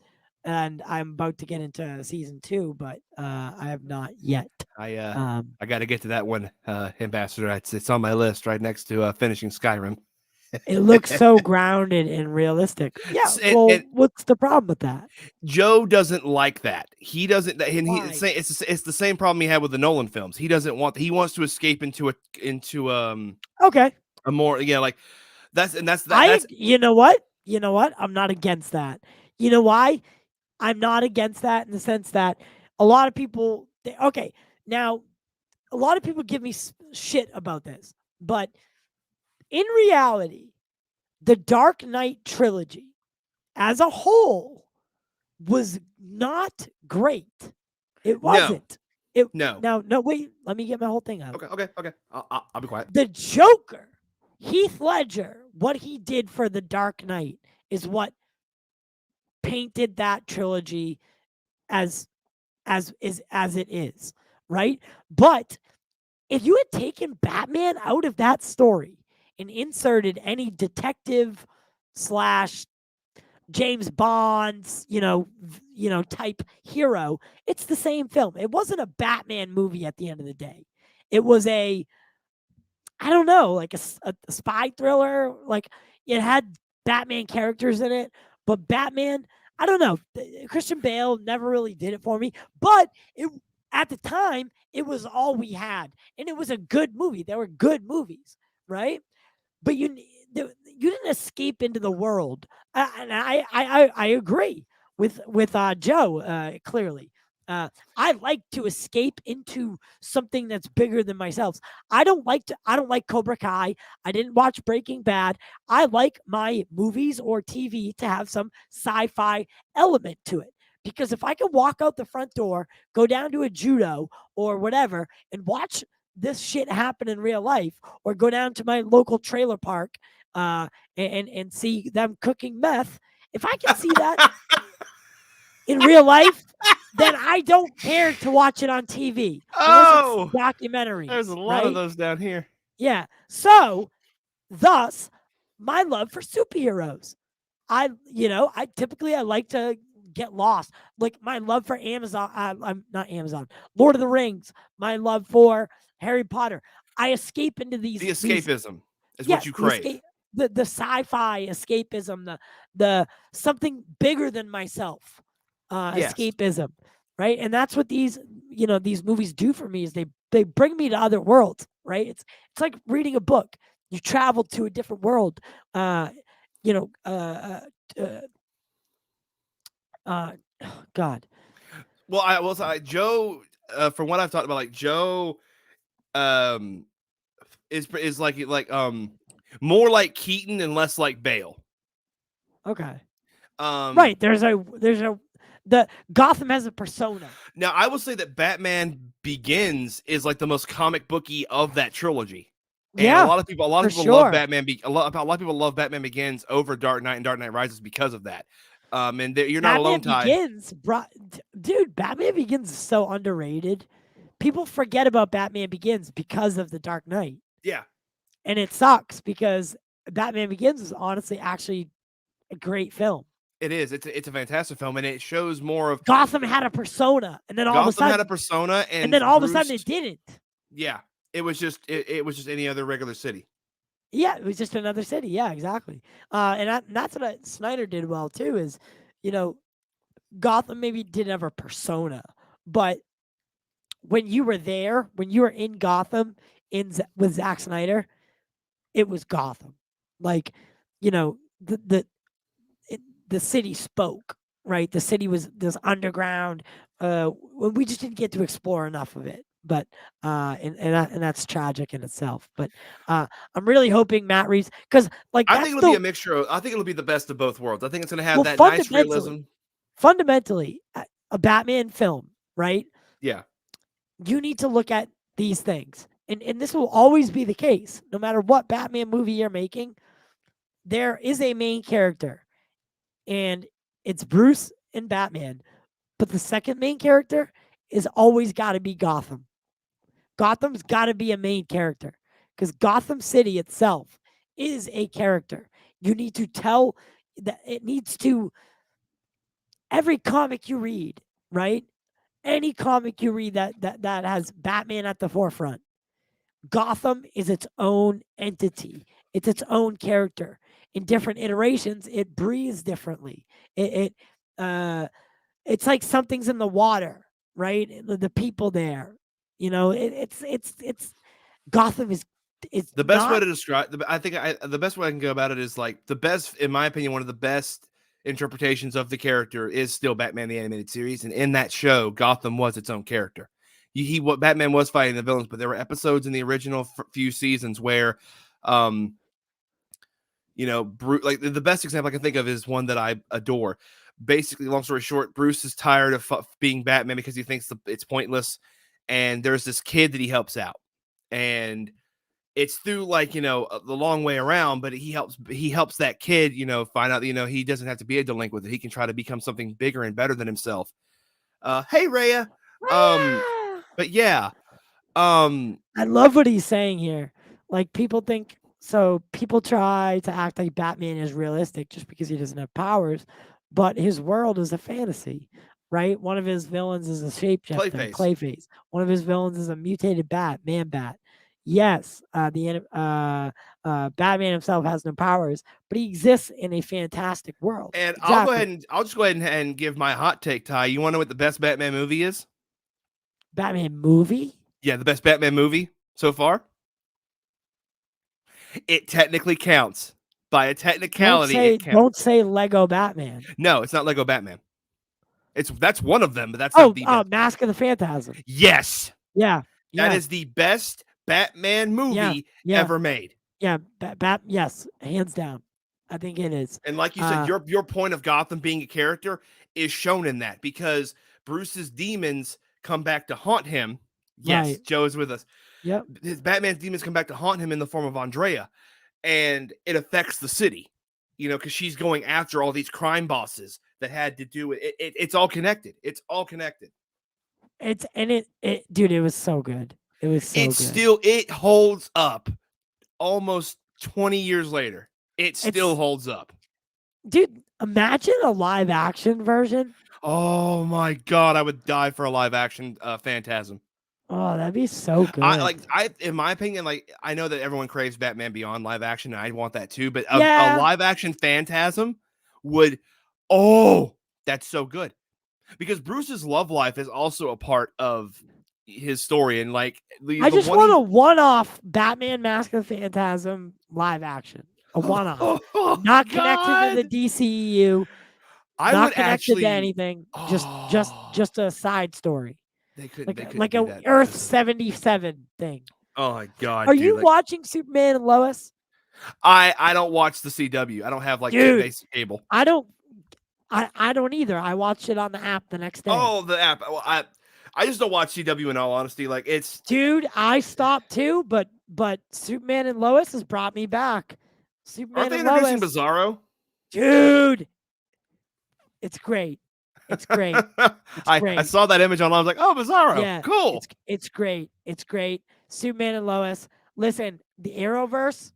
I'm about to get into season 2, but I have not yet. I got to get to that one, Ambassador. It's on my list right next to finishing Skyrim. It looks so grounded and realistic. Yeah. Well, what's the problem with that? Joe doesn't like that. He doesn't. And it's the same problem he had with the Nolan films. He doesn't want. He wants to escape into okay, a more like that's. You know what? I'm not against that. You know why? I'm not against that in the sense that a lot of people. Now a lot of people give me shit about this, but in reality, the Dark Knight trilogy as a whole was not great. It wasn't. No, wait. Let me get my whole thing out. Okay. I'll be quiet. The Joker, Heath Ledger, what he did for the Dark Knight is what painted that trilogy as as it is, right? But if you had taken Batman out of that story and inserted any detective slash James Bond's, type hero, it's the same film. It wasn't a Batman movie at the end of the day. It was I don't know, like a spy thriller. Like it had Batman characters in it, but Batman, I don't know. Christian Bale never really did it for me, but at the time it was all we had, and it was a good movie. There were good movies, right? But you didn't escape into the world, and I agree with Joe clearly. I like to escape into something that's bigger than myself. I don't like Cobra Kai. I didn't watch Breaking Bad. I like my movies or TV to have some sci-fi element to it. Because if I can walk out the front door, go down to a judo or whatever, and watch this shit happen in real life, or go down to my local trailer park and see them cooking meth, if I can see that in real life, then I don't care to watch it on TV. Oh, unless it's documentaries. There's a lot of right? those down here. Yeah. So, thus, my love for superheroes. I typically I like to get lost. Like my love for Amazon, I'm not Amazon, Lord of the Rings, my love for Harry Potter. I escape into these. The escapism is what you crave. The sci-fi escapism, the something bigger than myself Yes. escapism, right? And that's what these movies do for me, is they bring me to other worlds, right? It's like reading a book. You travel to a different world. God. Well, I will say Joe. From what I've talked about, like Joe, is like more like Keaton and less like Bale. Okay. Right. The Gotham has a persona. Now, I will say that Batman Begins is like the most comic booky of that trilogy. And Yeah, a lot of people love Batman. A lot of people love Batman Begins over Dark Knight and Dark Knight Rises because of that. And you're not alone, Ty. Dude, Batman Begins is so underrated. People forget about Batman Begins because of the Dark Knight. Yeah. And it sucks because Batman Begins is honestly actually a great film. It is. It's a fantastic film, and it shows more of Gotham had a persona, and then all of a sudden had a persona, and then all of a sudden it didn't. Yeah, it was just any other regular city. Yeah, it was just another city. Yeah, exactly. And that's what Snyder did well too. Is Gotham maybe didn't have a persona, but when you were there, when you were in Gotham with Zack Snyder, it was Gotham. Like, the city spoke, right? The city was this underground. We just didn't get to explore enough of it, but and that's tragic in itself. But I'm really hoping Matt Reeves, because I think it'll be a mixture. I think it'll be the best of both worlds. I think it's going to have that nice realism. Fundamentally, a Batman film, right? Yeah. You need to look at these things, and this will always be the case, no matter what Batman movie you're making. There is a main character, and it's Bruce and Batman. But the second main character is always got to be Gotham. Gotham's got to be a main character, because Gotham City itself is a character. You need to tell that it needs to. Every comic you read, right? Any comic you read that has Batman at the forefront, Gotham is its own entity. It's its own character. In different iterations, it breathes differently. It's like something's in the water, right? The people there, it's Gotham is. It's the best way to describe. I think the best way I can go about it is like the best, in my opinion, one of the best interpretations of the character is still Batman the Animated Series, and in that show, Gotham was its own character. What Batman was fighting the villains, but there were episodes in the original few seasons where, like the best example I can think of is one that I adore. Basically, long story short, Bruce is tired of being Batman because he thinks it's pointless, and there's this kid that he helps out, and it's through the long way around, but he helps that kid, find out that, he doesn't have to be a delinquent, that he can try to become something bigger and better than himself. Hey, Rhea. But yeah, um, I love what he's saying here. Like people think so people try to act like Batman is realistic just because he doesn't have powers, but his world is a fantasy, right? One of his villains is a shapeshifter, Clayface. Clayface. One of his villains is a mutated bat, Man Bat. Yes, Batman himself has no powers, but he exists in a fantastic world. And Exactly. I'll just go ahead and give my hot take, Ty. You want to know what the best Batman movie is? Batman movie? Yeah, the best Batman movie so far. It technically counts. By a technicality, it counts. Don't say Lego Batman. No, it's not Lego Batman. That's one of them, but that's not the best. Mask of the Phantasm. Yes. Yeah. That is the best Batman movie ever made. Yeah, yes, hands down. I think it is. And like you said, your point of Gotham being a character is shown in that because Bruce's demons come back to haunt him. Yes, Right. Joe is with us. Yep. His Batman's demons come back to haunt him in the form of Andrea, and it affects the city, because she's going after all these crime bosses that had to do with it. It's all connected. It's all connected. Dude, it was so good. It was so good. It holds up almost 20 years later. It still holds up. Dude, imagine a live action version. Oh my God, I would die for a live action Phantasm. Oh, that'd be so good. In my opinion, I know that everyone craves Batman Beyond live action, and I want that too. But a live action Phantasm would, that's so good, because Bruce's love life is also a part of his story, and I just want a one-off Batman Mask of the Phantasm live action, a one-off, not connected to the DCEU, not connected to anything, just a side story. They couldn't like a Earth 77 thing. Oh my God! Are you watching Superman and Lois? I don't watch the CW. I don't have basic cable. I don't either. I watched it on the app the next day. Oh, the app. Well, I just don't watch CW in all honesty. Dude, I stopped too, but Superman and Lois has brought me back. Superman Aren't they and introducing Lois. Bizarro? Dude, it's great. It's great. I saw that image online. I was like, oh, Bizarro. Yeah, cool. It's great. It's great. Superman and Lois. Listen, the Arrowverse,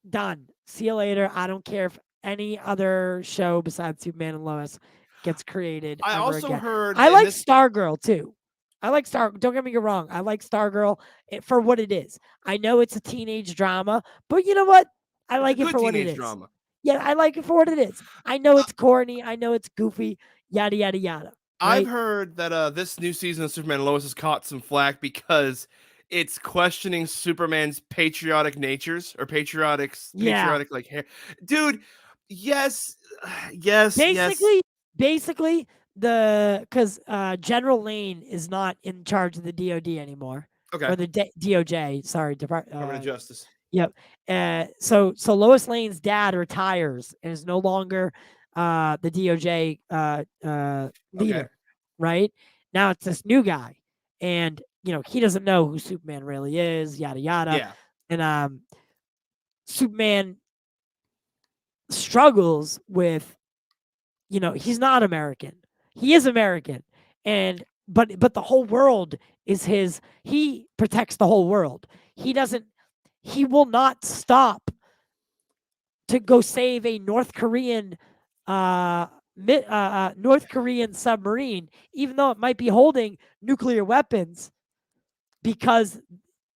done. See you later. I don't care if any other show besides Superman and Lois gets created. I also heard. I like Stargirl too. Don't get me wrong. I like Stargirl for what it is. I know it's a teenage drama, but you know what? I like it for what it is. Drama. Yeah, I like it for what it is. I know it's corny. I know it's goofy. Yada yada yada. Right? I've heard that this new season of Superman and Lois has caught some flack because it's questioning Superman's patriotic natures or patriotic hair. Dude, yes. Basically, because General Lane is not in charge of the DOD anymore. Okay. Or the DOJ. Sorry, Department of Justice. Yep. So Lois Lane's dad retires and is no longer the DOJ leader. Right now, it's this new guy, and he doesn't know who Superman really is. Yada yada. Yeah. And Superman struggles with, he's not American. He is American, but the whole world is his. He protects the whole world. He will not stop to go save a North Korean submarine, even though it might be holding nuclear weapons, because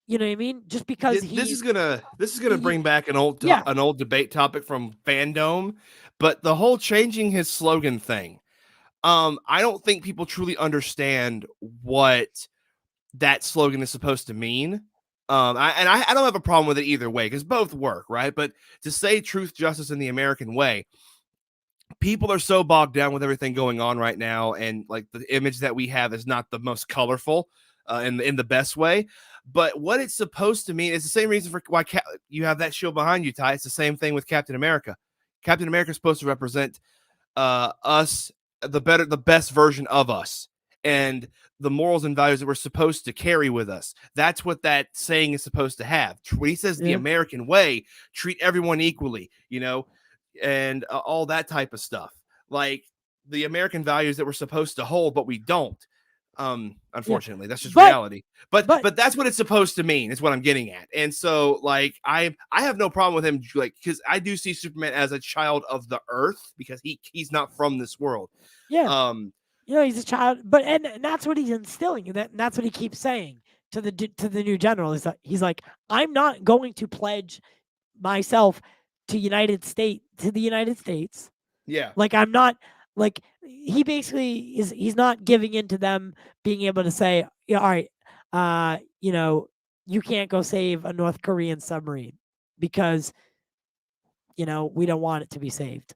you know what I mean. Just because this is gonna bring back an old debate topic from Fandom, but the whole changing his slogan thing. I don't think people truly understand what that slogan is supposed to mean. I don't have a problem with it either way because both work, right? But to say truth, justice, in the American way, people are so bogged down with everything going on right now, and the image that we have is not the most colorful in the best way. But what it's supposed to mean is the same reason for why you have that shield behind you, Ty. It's the same thing with Captain America. Captain America is supposed to represent us, the best version of us, and the morals and values that we're supposed to carry with us. That's what that saying is supposed to have. When he says the American way, treat everyone equally, and all that type of stuff. Like the American values that we're supposed to hold, but we don't. Unfortunately, that's just But reality. But that's what it's supposed to mean. Is what I'm getting at. And so, like, I have no problem with him, like, because I do see Superman as a child of the Earth because he's not from this world. yeah, Um, he's a child, but and that's what he's instilling, and that's what he keeps saying to the new general. Is that he's like, I'm not going to pledge myself to the United States. yeah, Like I'm not like he basically he's not giving in to them being able to say, yeah, all right, you can't go save a North Korean submarine because we don't want it to be saved,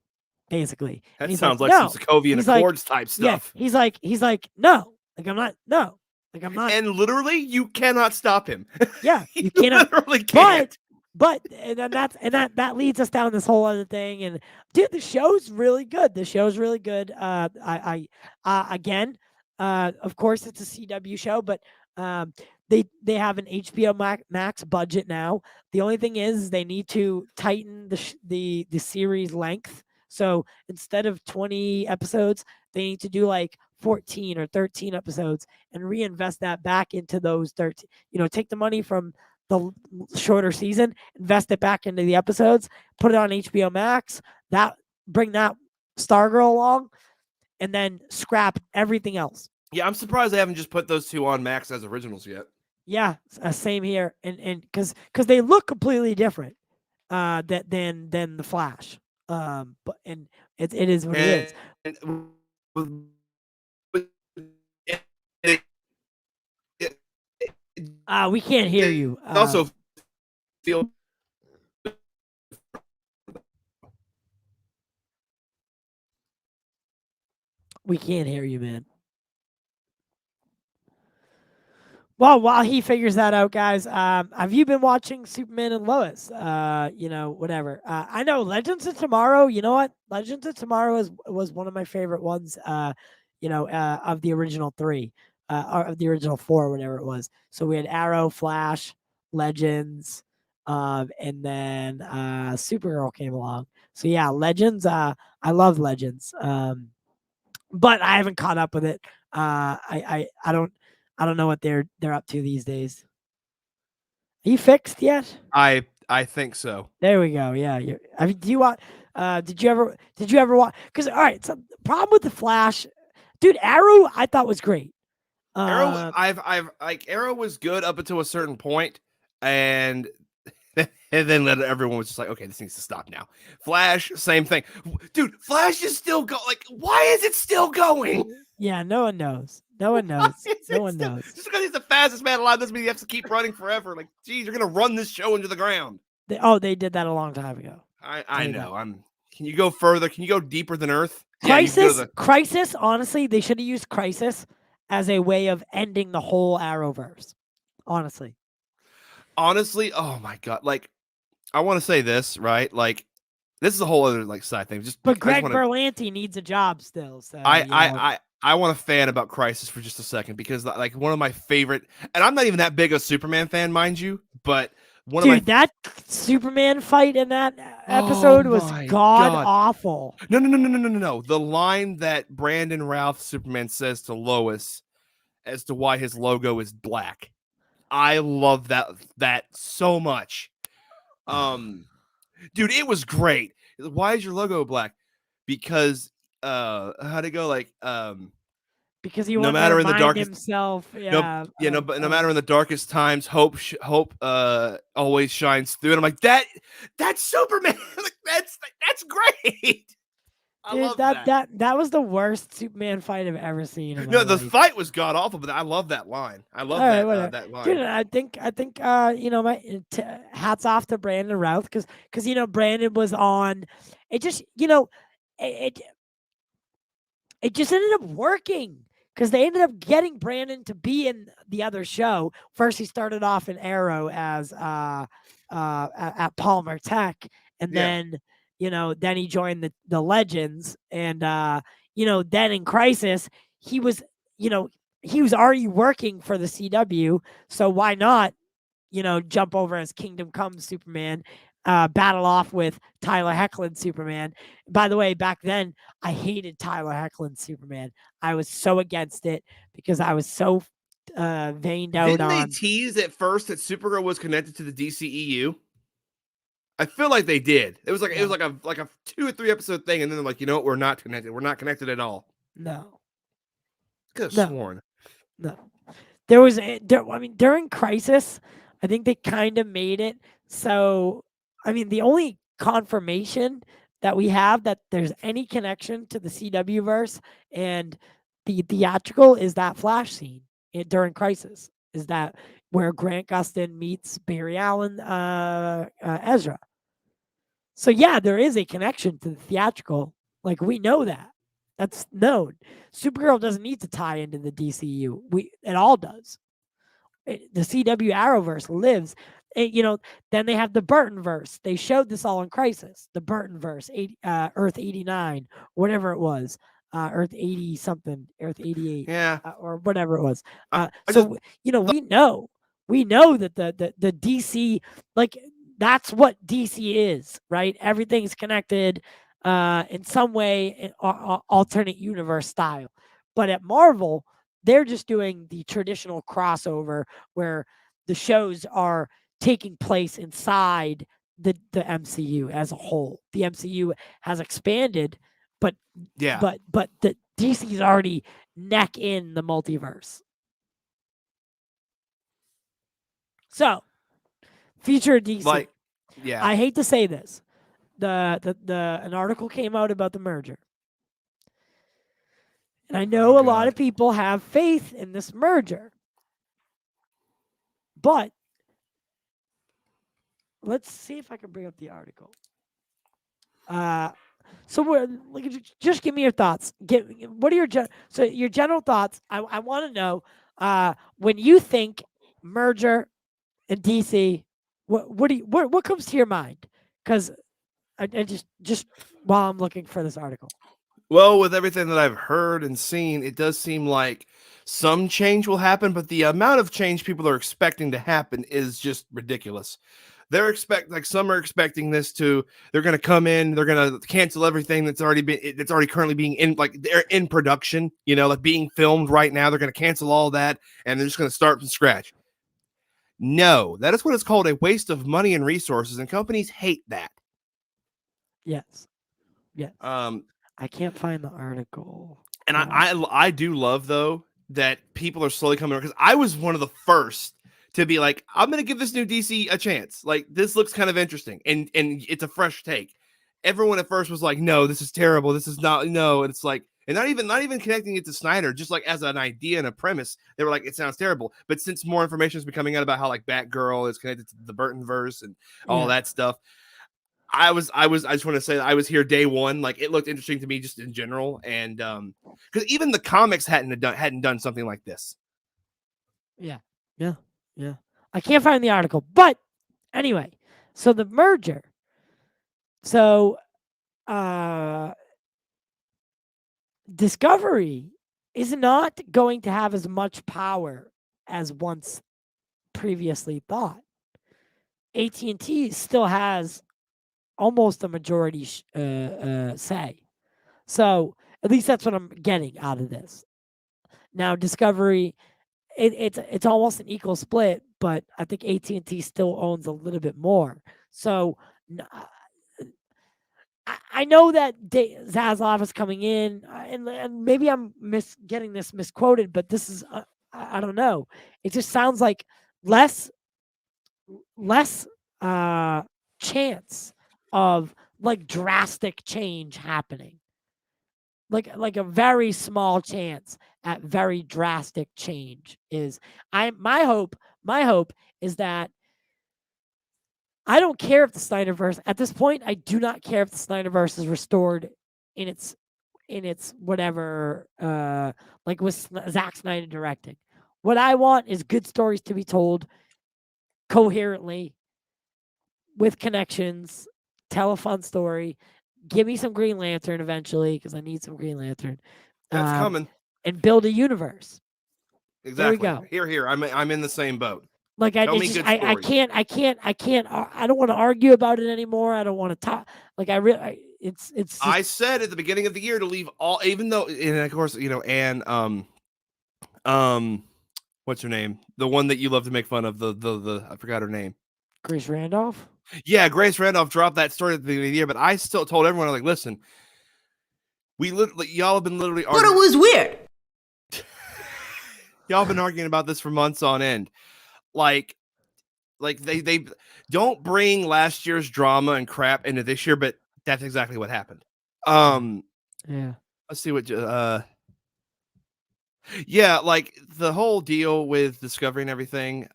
basically. And that he's like, sounds like some no. Sokovian He's like, Accords type yeah. stuff. He's like, no. Like I'm not. No. Like I'm not. And literally, you cannot stop him. Yeah, you cannot. Literally can't. But and then that leads us down this whole other thing. And dude, the show's really good. I again, of course it's a CW show, but they have an HBO Max budget now. The only thing is they need to tighten the series length. So instead of 20 episodes, they need to do like 14 or 13 episodes and reinvest that back into those 13. Take the money from the shorter season, invest it back into the episodes, put it on HBO Max, bring that Stargirl along, and then scrap everything else. Yeah, I'm surprised they haven't just put those two on Max as originals yet. Yeah, same here, and because they look completely different than the Flash. But it is what it is. We can't hear you. Also feel we can't hear you, man. Well, while he figures that out, guys, have you been watching Superman and Lois? Whatever. I know Legends of Tomorrow. You know what? Legends of Tomorrow was one of my favorite ones. Of the original three, or of the original four, whatever it was. So we had Arrow, Flash, Legends, and then Supergirl came along. So yeah, Legends. I love Legends. But I haven't caught up with it. I don't know what they're up to these days. Are you fixed yet? I think so. There we go. Yeah. Do you want? Did you ever watch? Because all right. So the problem with the Flash, dude. Arrow I thought was great. Arrow, I've like Arrow was good up until a certain point, and then everyone was just like, okay, this needs to stop now. Flash, same thing, dude. Flash is still going. Like, why is it still going? Yeah, no one knows. No one knows. No one knows. Just because he's the fastest man alive doesn't mean he has to keep running forever. Like, geez, you're gonna run this show into the ground. They did that a long time ago. I know. Can you go further? Can you go deeper than Earth? Crisis. Crisis. Honestly, they should have used Crisis as a way of ending the whole Arrowverse. Honestly, oh my god! Like, I want to say this, right? Like, this is a whole other like side thing. But Greg Berlanti needs a job still. So I want to fan about Crisis for just a second because like one of my favorite, and I'm not even that big a Superman fan, mind you, but that Superman fight in that episode was god awful. No. The line that Brandon Routh Superman says to Lois as to why his logo is black. I love that so much. Dude, it was great. Why is your logo black? Because how'd it go? Like because he wanted to remind himself. Yeah. But no matter in the darkest times, hope always shines through. And I'm like, that's Superman. Like, that's great. I love that. That was the worst Superman fight I've ever seen. No, the fight was god awful, but I love that line. I love that line. Dude, I think my hats off to Brandon Routh because Brandon was on. It just it just ended up working because they ended up getting Brandon to be in the other show. First, he started off in Arrow as at Palmer Tech, and then then he joined the Legends, and then in Crisis, he was already working for the CW, so why not jump over as Kingdom Come Superman? battle off with Tyler Hoechlin's Superman. By the way, back then I hated Tyler Hoechlin's Superman. I was so against it because I was so veined out Didn't they on. tease at first that Supergirl was connected to the DCEU? I feel like they did. It was like a 2 or 3 episode thing, and then they're like, you know what? We're not connected. We're not connected at all. No, Could have no, sworn. no. There was, I mean, during Crisis, I think they kind of made it so. I mean, the only confirmation that we have that there's any connection to the CW verse and the theatrical is that Flash scene during Crisis. Is that where Grant Gustin meets Barry Allen, Ezra? So yeah, there is a connection to the theatrical. Like we know that. That's known. Supergirl doesn't need to tie into the DCU. It all does. The CW Arrowverse lives. Then they have the Burtonverse. They showed this all in Crisis. The Burtonverse, Earth 89, whatever it was, Earth 80 something, Earth 88, Yeah. or whatever it was. just We know that the DC, like that's what DC is, right? Everything's connected in some way, alternate universe style. But at Marvel, they're just doing the traditional crossover where the shows are taking place inside the MCU as a whole. The MCU has expanded, but yeah. but the DC's already neck in the multiverse. So, future DC. Like, yeah. I hate to say this. An article came out about the merger. And I know a lot of people have faith in this merger. But let's see if I can bring up the article. Just give me your thoughts. What are your general thoughts? I want to know when you think merger in DC, what comes to your mind? Because I just while I'm looking for this article. Well, with everything that I've heard and seen, it does seem like some change will happen, but the amount of change people are expecting to happen is just ridiculous. Some are expecting they're going to come in, they're going to cancel everything that's already currently being they're in production, like being filmed right now. They're going to cancel all that and they're just going to start from scratch. No, that is what is called a waste of money and resources, and companies hate that. Yes. I can't find the article. And I do love, though, that people are slowly coming over, because I was one of the first to be like, I'm going to give this new DC a chance. Like, this looks kind of interesting, and it's a fresh take. Everyone at first was like, no, this is terrible. This is not, no. And it's like, and not even connecting it to Snyder, just like as an idea and a premise, they were like, it sounds terrible. But since more information has been coming out about how like Batgirl is connected to the Burtonverse and all that stuff, I just want to say that I was here day one. Like, it looked interesting to me just in general. And because even the comics hadn't done something like this. Yeah. I can't find the article, but anyway, so the merger. So Discovery is not going to have as much power as once previously thought. AT&T still has almost a majority say. So at least that's what I'm getting out of this. Now Discovery, it's almost an equal split, but I think AT&T still owns a little bit more. So I know that Zaslav is coming in, and maybe I'm getting this misquoted, but this is I don't know. It just sounds like less chance of like drastic change happening. Like a very small chance at very drastic change is my hope is that I don't care if the Snyderverse at this point. I do not care if the Snyderverse is restored in its whatever, like with Zack Snyder directing. What I want is good stories to be told coherently with connections. Tell a fun story. Give me some Green Lantern eventually because I need some Green Lantern. That's coming. And build a universe. Exactly. There we go. Here. I'm in the same boat. Like Tell me good stories. I don't want to argue about it anymore. I don't want to talk. Like it's just I said at the beginning of the year to leave all, even though, and of course, and what's her name? The one that you love to make fun of. The I forgot her name. Grace Randolph. Yeah, Grace Randolph dropped that story at the beginning of the year, but I still told everyone, like, listen, y'all have been literally But it arguing. was weird. Y'all have been arguing about this for months on end. Like they don't bring last year's drama and crap into this year, but that's exactly what happened. Yeah. Let's see what yeah, like the whole deal with Discovery and everything.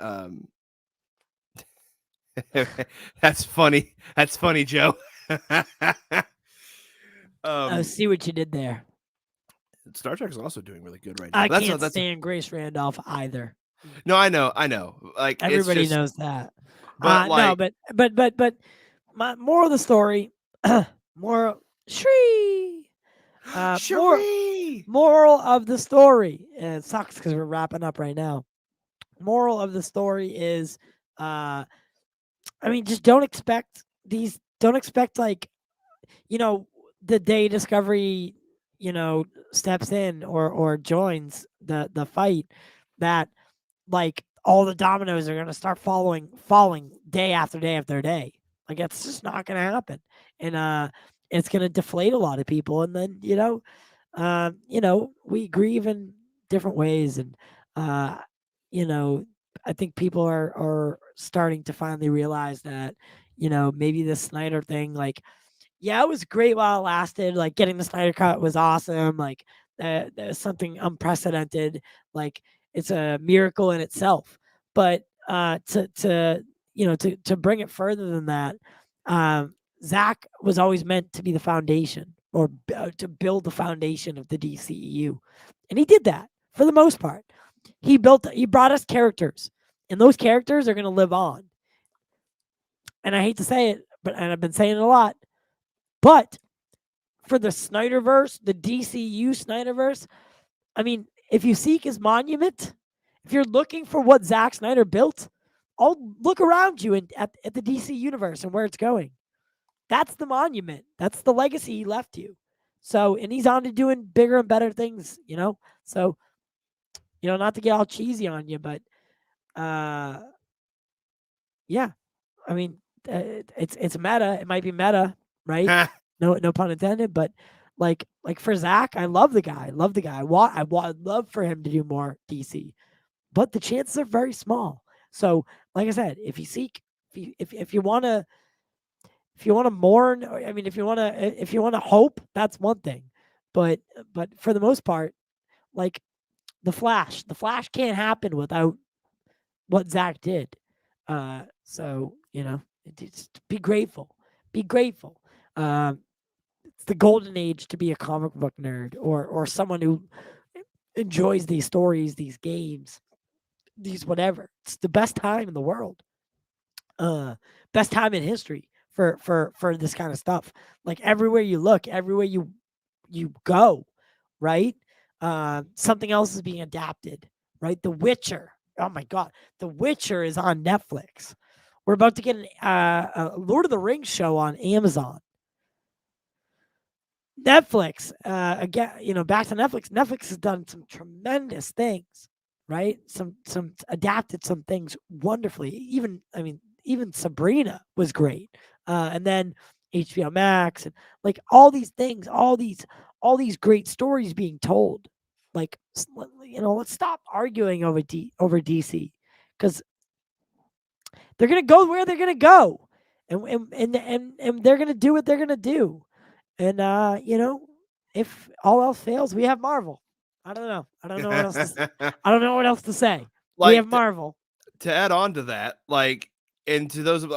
That's funny. That's funny, Joe. I see what you did there. Star Trek is also doing really good right now. I can't stand Grace Randolph either. No, I know. Like Everybody knows that. But no, but my moral of the story, moral Shri. Moral of the story. It sucks because we're wrapping up right now. Moral of the story is, I mean, just don't expect like, the day Discovery, steps in or joins the fight, that like all the dominoes are gonna start falling day after day after day. Like it's just not gonna happen, and it's gonna deflate a lot of people, and then we grieve in different ways, and I think people are starting to finally realize that maybe the Snyder thing, like, yeah, it was great while it lasted. Like getting the Snyder cut was awesome. Like there's something unprecedented. Like it's a miracle in itself. But to bring it further than that, Zach was always meant to be the foundation, or to build the foundation of the DCEU, and he did that for the most part. He brought us characters, and those characters are going to live on. And I hate to say it, and I've been saying it a lot, but for the Snyderverse, the DCU Snyderverse, I mean, if you seek his monument, if you're looking for what Zack Snyder built, I'll look around you at the DC universe and where it's going. That's the monument. That's the legacy he left you. So, and he's on to doing bigger and better things, So, not to get all cheesy on you, but yeah. I mean, it's meta. It might be meta, right? No pun intended, but like for Zach, I love the guy. I'd love for him to do more DC, but the chances are very small. So, like I said, if you want to mourn, I mean, if you want to hope, that's one thing, but for the most part, like the Flash can't happen without what Zach did. So just be grateful. Be grateful. It's the golden age to be a comic book nerd, or someone who enjoys these stories, these games, these whatever. It's the best time in the world. Best time in history for this kind of stuff. Like everywhere you look, everywhere you go, right? Something else is being adapted, right? The Witcher. Oh my God, The Witcher is on Netflix. We're about to get a Lord of the Rings show on Amazon. Netflix, again, back to Netflix. Netflix has done some tremendous things, right? Some adapted some things wonderfully. Even Sabrina was great. And then HBO Max, and like all these things, all these great stories being told. Like, let's stop arguing over DC, because they're gonna go where they're gonna go, and they're gonna do what they're gonna do. And if all else fails, we have Marvel. I don't know. I don't know what else. I don't know what else to say. We have Marvel. To add on to that, like, and to those of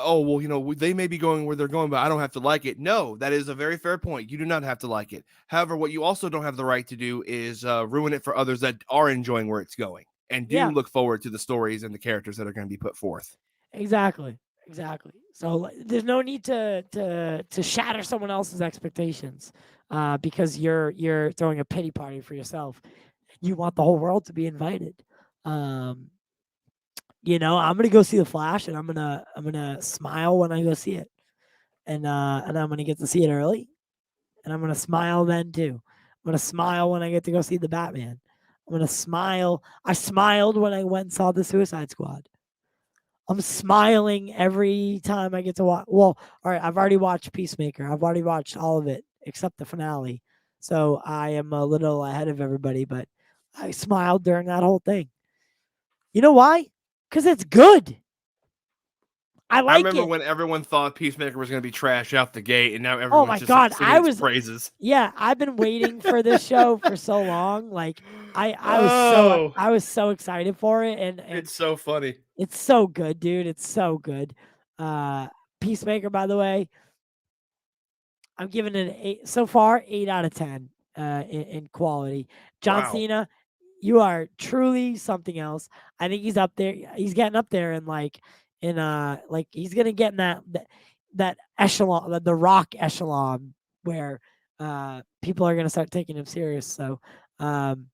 they may be going where they're going, but I don't have to like it. No, that is a very fair point. You do not have to like it. However, what you also don't have the right to do is ruin it for others that are enjoying where it's going and do look forward to the stories and the characters that are going to be put forth. Exactly. So there's no need to shatter someone else's expectations, because you're throwing a pity party for yourself. You want the whole world to be invited. I'm gonna go see the Flash, and I'm gonna smile when I go see it, and I'm gonna get to see it early, and I'm gonna smile then too. I'm gonna smile when I get to go see the Batman. I'm gonna smile. I smiled when I went and saw the Suicide Squad. I'm smiling every time I get to watch. Well, all right, I've already watched Peacemaker. I've already watched all of it except the finale. So I am a little ahead of everybody, but I smiled during that whole thing. You know why? Because it's good. I I like remember it. when everyone thought Peacemaker was going to be trash out the gate, and now Oh everyone's my just god, singing its praises. yeah, I've been waiting for this show for so long. Like Oh, I was so excited for it, and it's so funny. it's so good, dude. It's so good. Uh Peacemaker, by the way, I'm giving it an 8 so far, 8 out of 10 in quality. John Wow. Cena, you are truly something else. I think he's up there. He's getting up there, and like he's gonna get in that echelon, the Rock echelon, where people are gonna start taking him serious. So um,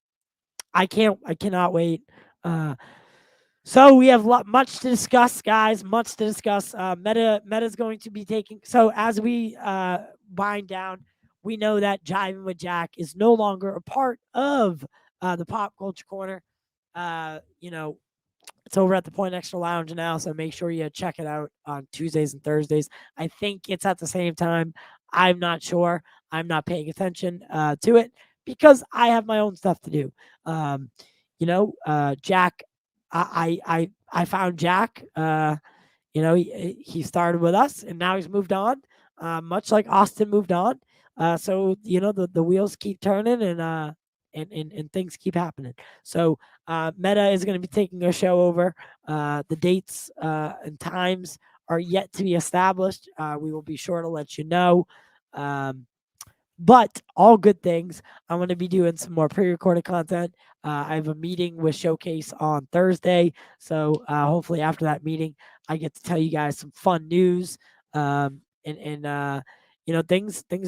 I cannot wait. So we have much to discuss, guys. Much to discuss. Meta's going to be taking. So as we wind down, we know that Jiving with Jack is no longer a part of the Pop Culture Corner. It's over at the Point Extra Lounge now, so make sure you check it out on Tuesdays and Thursdays. I think it's at the same time. I'm not sure. I'm not paying attention to it because I have my own stuff to do. Jack. I found Jack. He started with us, and now he's moved on. Much like Austin moved on. So the wheels keep turning, and things keep happening. So Meta is going to be taking our show over. The dates and times are yet to be established. We will be sure to let you know. But all good things. I'm going to be doing some more pre-recorded content. I have a meeting with Showcase on Thursday, so hopefully after that meeting, I get to tell you guys some fun news. Things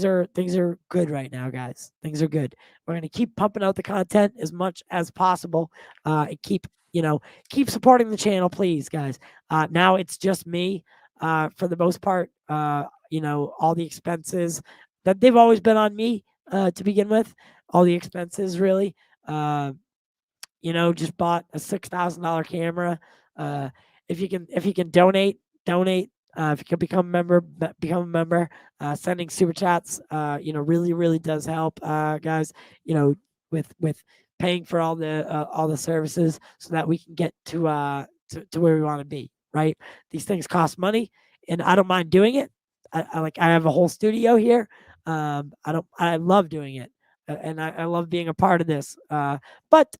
are good right now, guys. Things are good. We're going to keep pumping out the content as much as possible, and keep supporting the channel, please, guys. Now it's just me for the most part. All the expenses that they've always been on me to begin with. All the expenses, really. Just bought a $6,000 camera. If you can donate. If you can become a member, become a member. Sending super chats, really, really does help, guys. With paying for all the services so that we can get to where we want to be. Right? These things cost money, and I don't mind doing it. I have a whole studio here. I love doing it, and I love being a part of this. But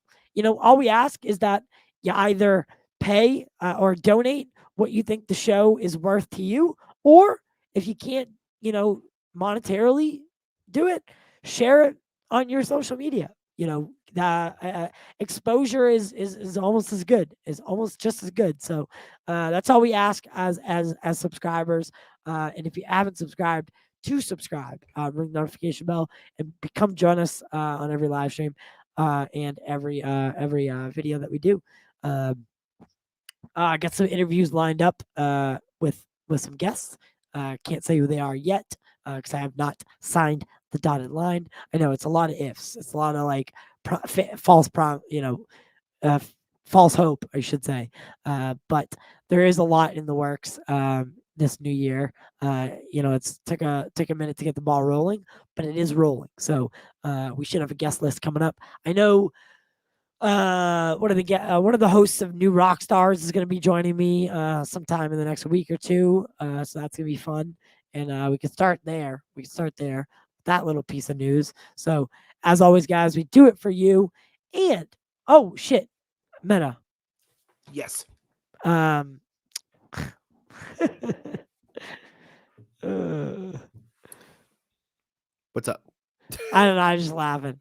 all we ask is that you either pay or donate what you think the show is worth to you, or if you can't, monetarily do it, share it on your social media. Exposure is almost as good, is almost just as good. So that's all we ask as subscribers. And if you haven't subscribed, to subscribe, ring the notification bell, and join us on every live stream and every video that we do. I got some interviews lined up with some guests. Can't say who they are yet because I have not signed the dotted line. I know it's a lot of ifs. It's a lot of like false false hope, I should say. But there is a lot in the works this new year. It's took a minute to get the ball rolling, but it is rolling. So we should have a guest list coming up. I know one of the hosts of New Rock Stars is going to be joining me sometime in the next week or two. So that's going to be fun, and we can start there. That little piece of news. So as always, guys, we do it for you. And oh shit, Meta. Yes. Um. What's up? I don't know. I'm just laughing.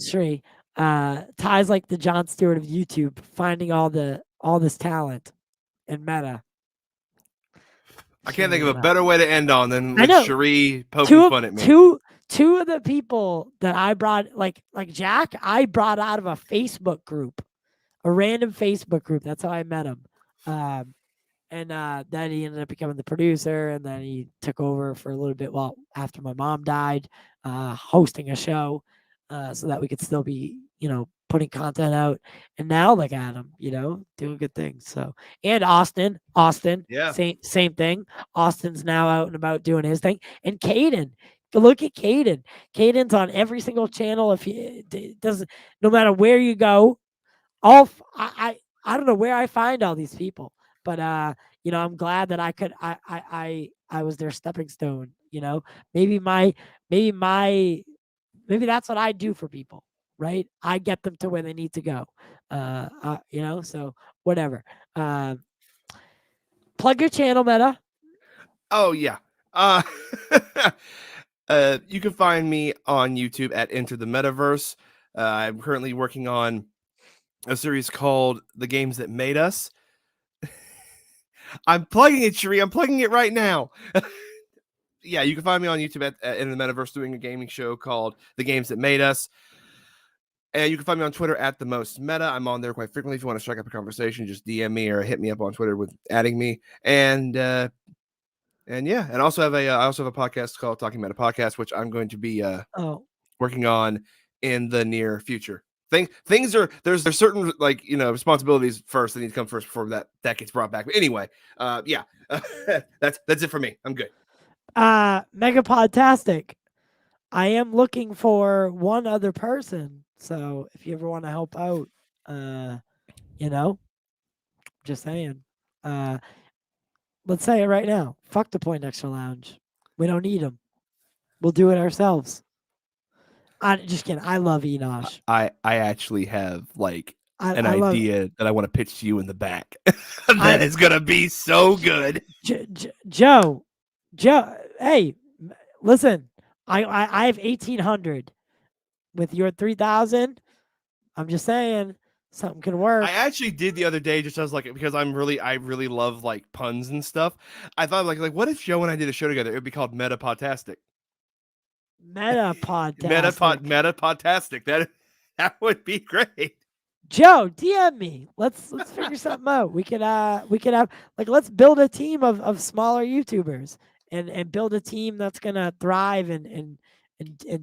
Shree. Ty's like the Jon Stewart of YouTube, finding all this talent in Meta. I can't think of a better way to end on than with Cherie poking fun at me. Two of the people that I brought, like Jack, I brought out of a Facebook group. a random Facebook group. That's how I met him. Um, and then he ended up becoming the producer, and then he took over for a little bit while after my mom died, hosting a show, so that we could still be, putting content out. And now look at him, doing good things. So, and Austin, Yeah. same thing. Austin's now out and about doing his thing, and Caden. Look at Caden. Caden's on every single channel. If he it doesn't, no matter where you go, I don't know where I find all these people, but I'm glad that I could I was their stepping stone. Maybe my maybe my maybe that's what I do for people, right? I get them to where they need to go. So whatever. Plug your channel, Meta. Oh yeah. Uh, you can find me on YouTube at Enter the Metaverse. I'm currently working on a series called The Games That Made Us. I'm plugging it, Sheree. I'm plugging it right now. Yeah, you can find me on YouTube at Enter the Metaverse doing a gaming show called The Games That Made Us. And you can find me on Twitter at The Most Meta. I'm on there quite frequently. If you want to strike up a conversation, just DM me or hit me up on Twitter with adding me. And yeah, and also have I also have a podcast called Talking About a Podcast, which I'm going to be working on in the near future. Things are there's certain responsibilities first that need to come first before that gets brought back. But anyway, yeah, that's it for me. I'm good. Megapodtastic. I am looking for one other person. So if you ever want to help out, just saying. Let's say it right now. Fuck the Point Extra Lounge. We don't need them. We'll do it ourselves. I'm just kidding. I love Enosh. I actually have an I love idea that I want to pitch to you in the back. That is gonna be so good. Joe. Hey, listen. I have 1,800 with your 3,000. I'm just saying something could work. I actually did the other day just as because I really love puns and stuff. I thought what if Joe and I did a show together? It would be called Metapodtastic. Metapodtastic. Metapodtastic. That would be great. Joe, DM me. Let's figure something out. We could have let's build a team of smaller YouTubers and build a team that's gonna thrive and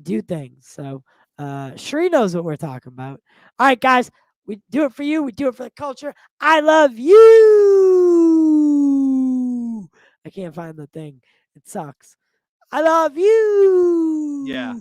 do things. So Sheree knows what we're talking about. All right, guys, we do it for you. We do it for the culture. I love you. I can't find the thing. It sucks. I love you. Yeah.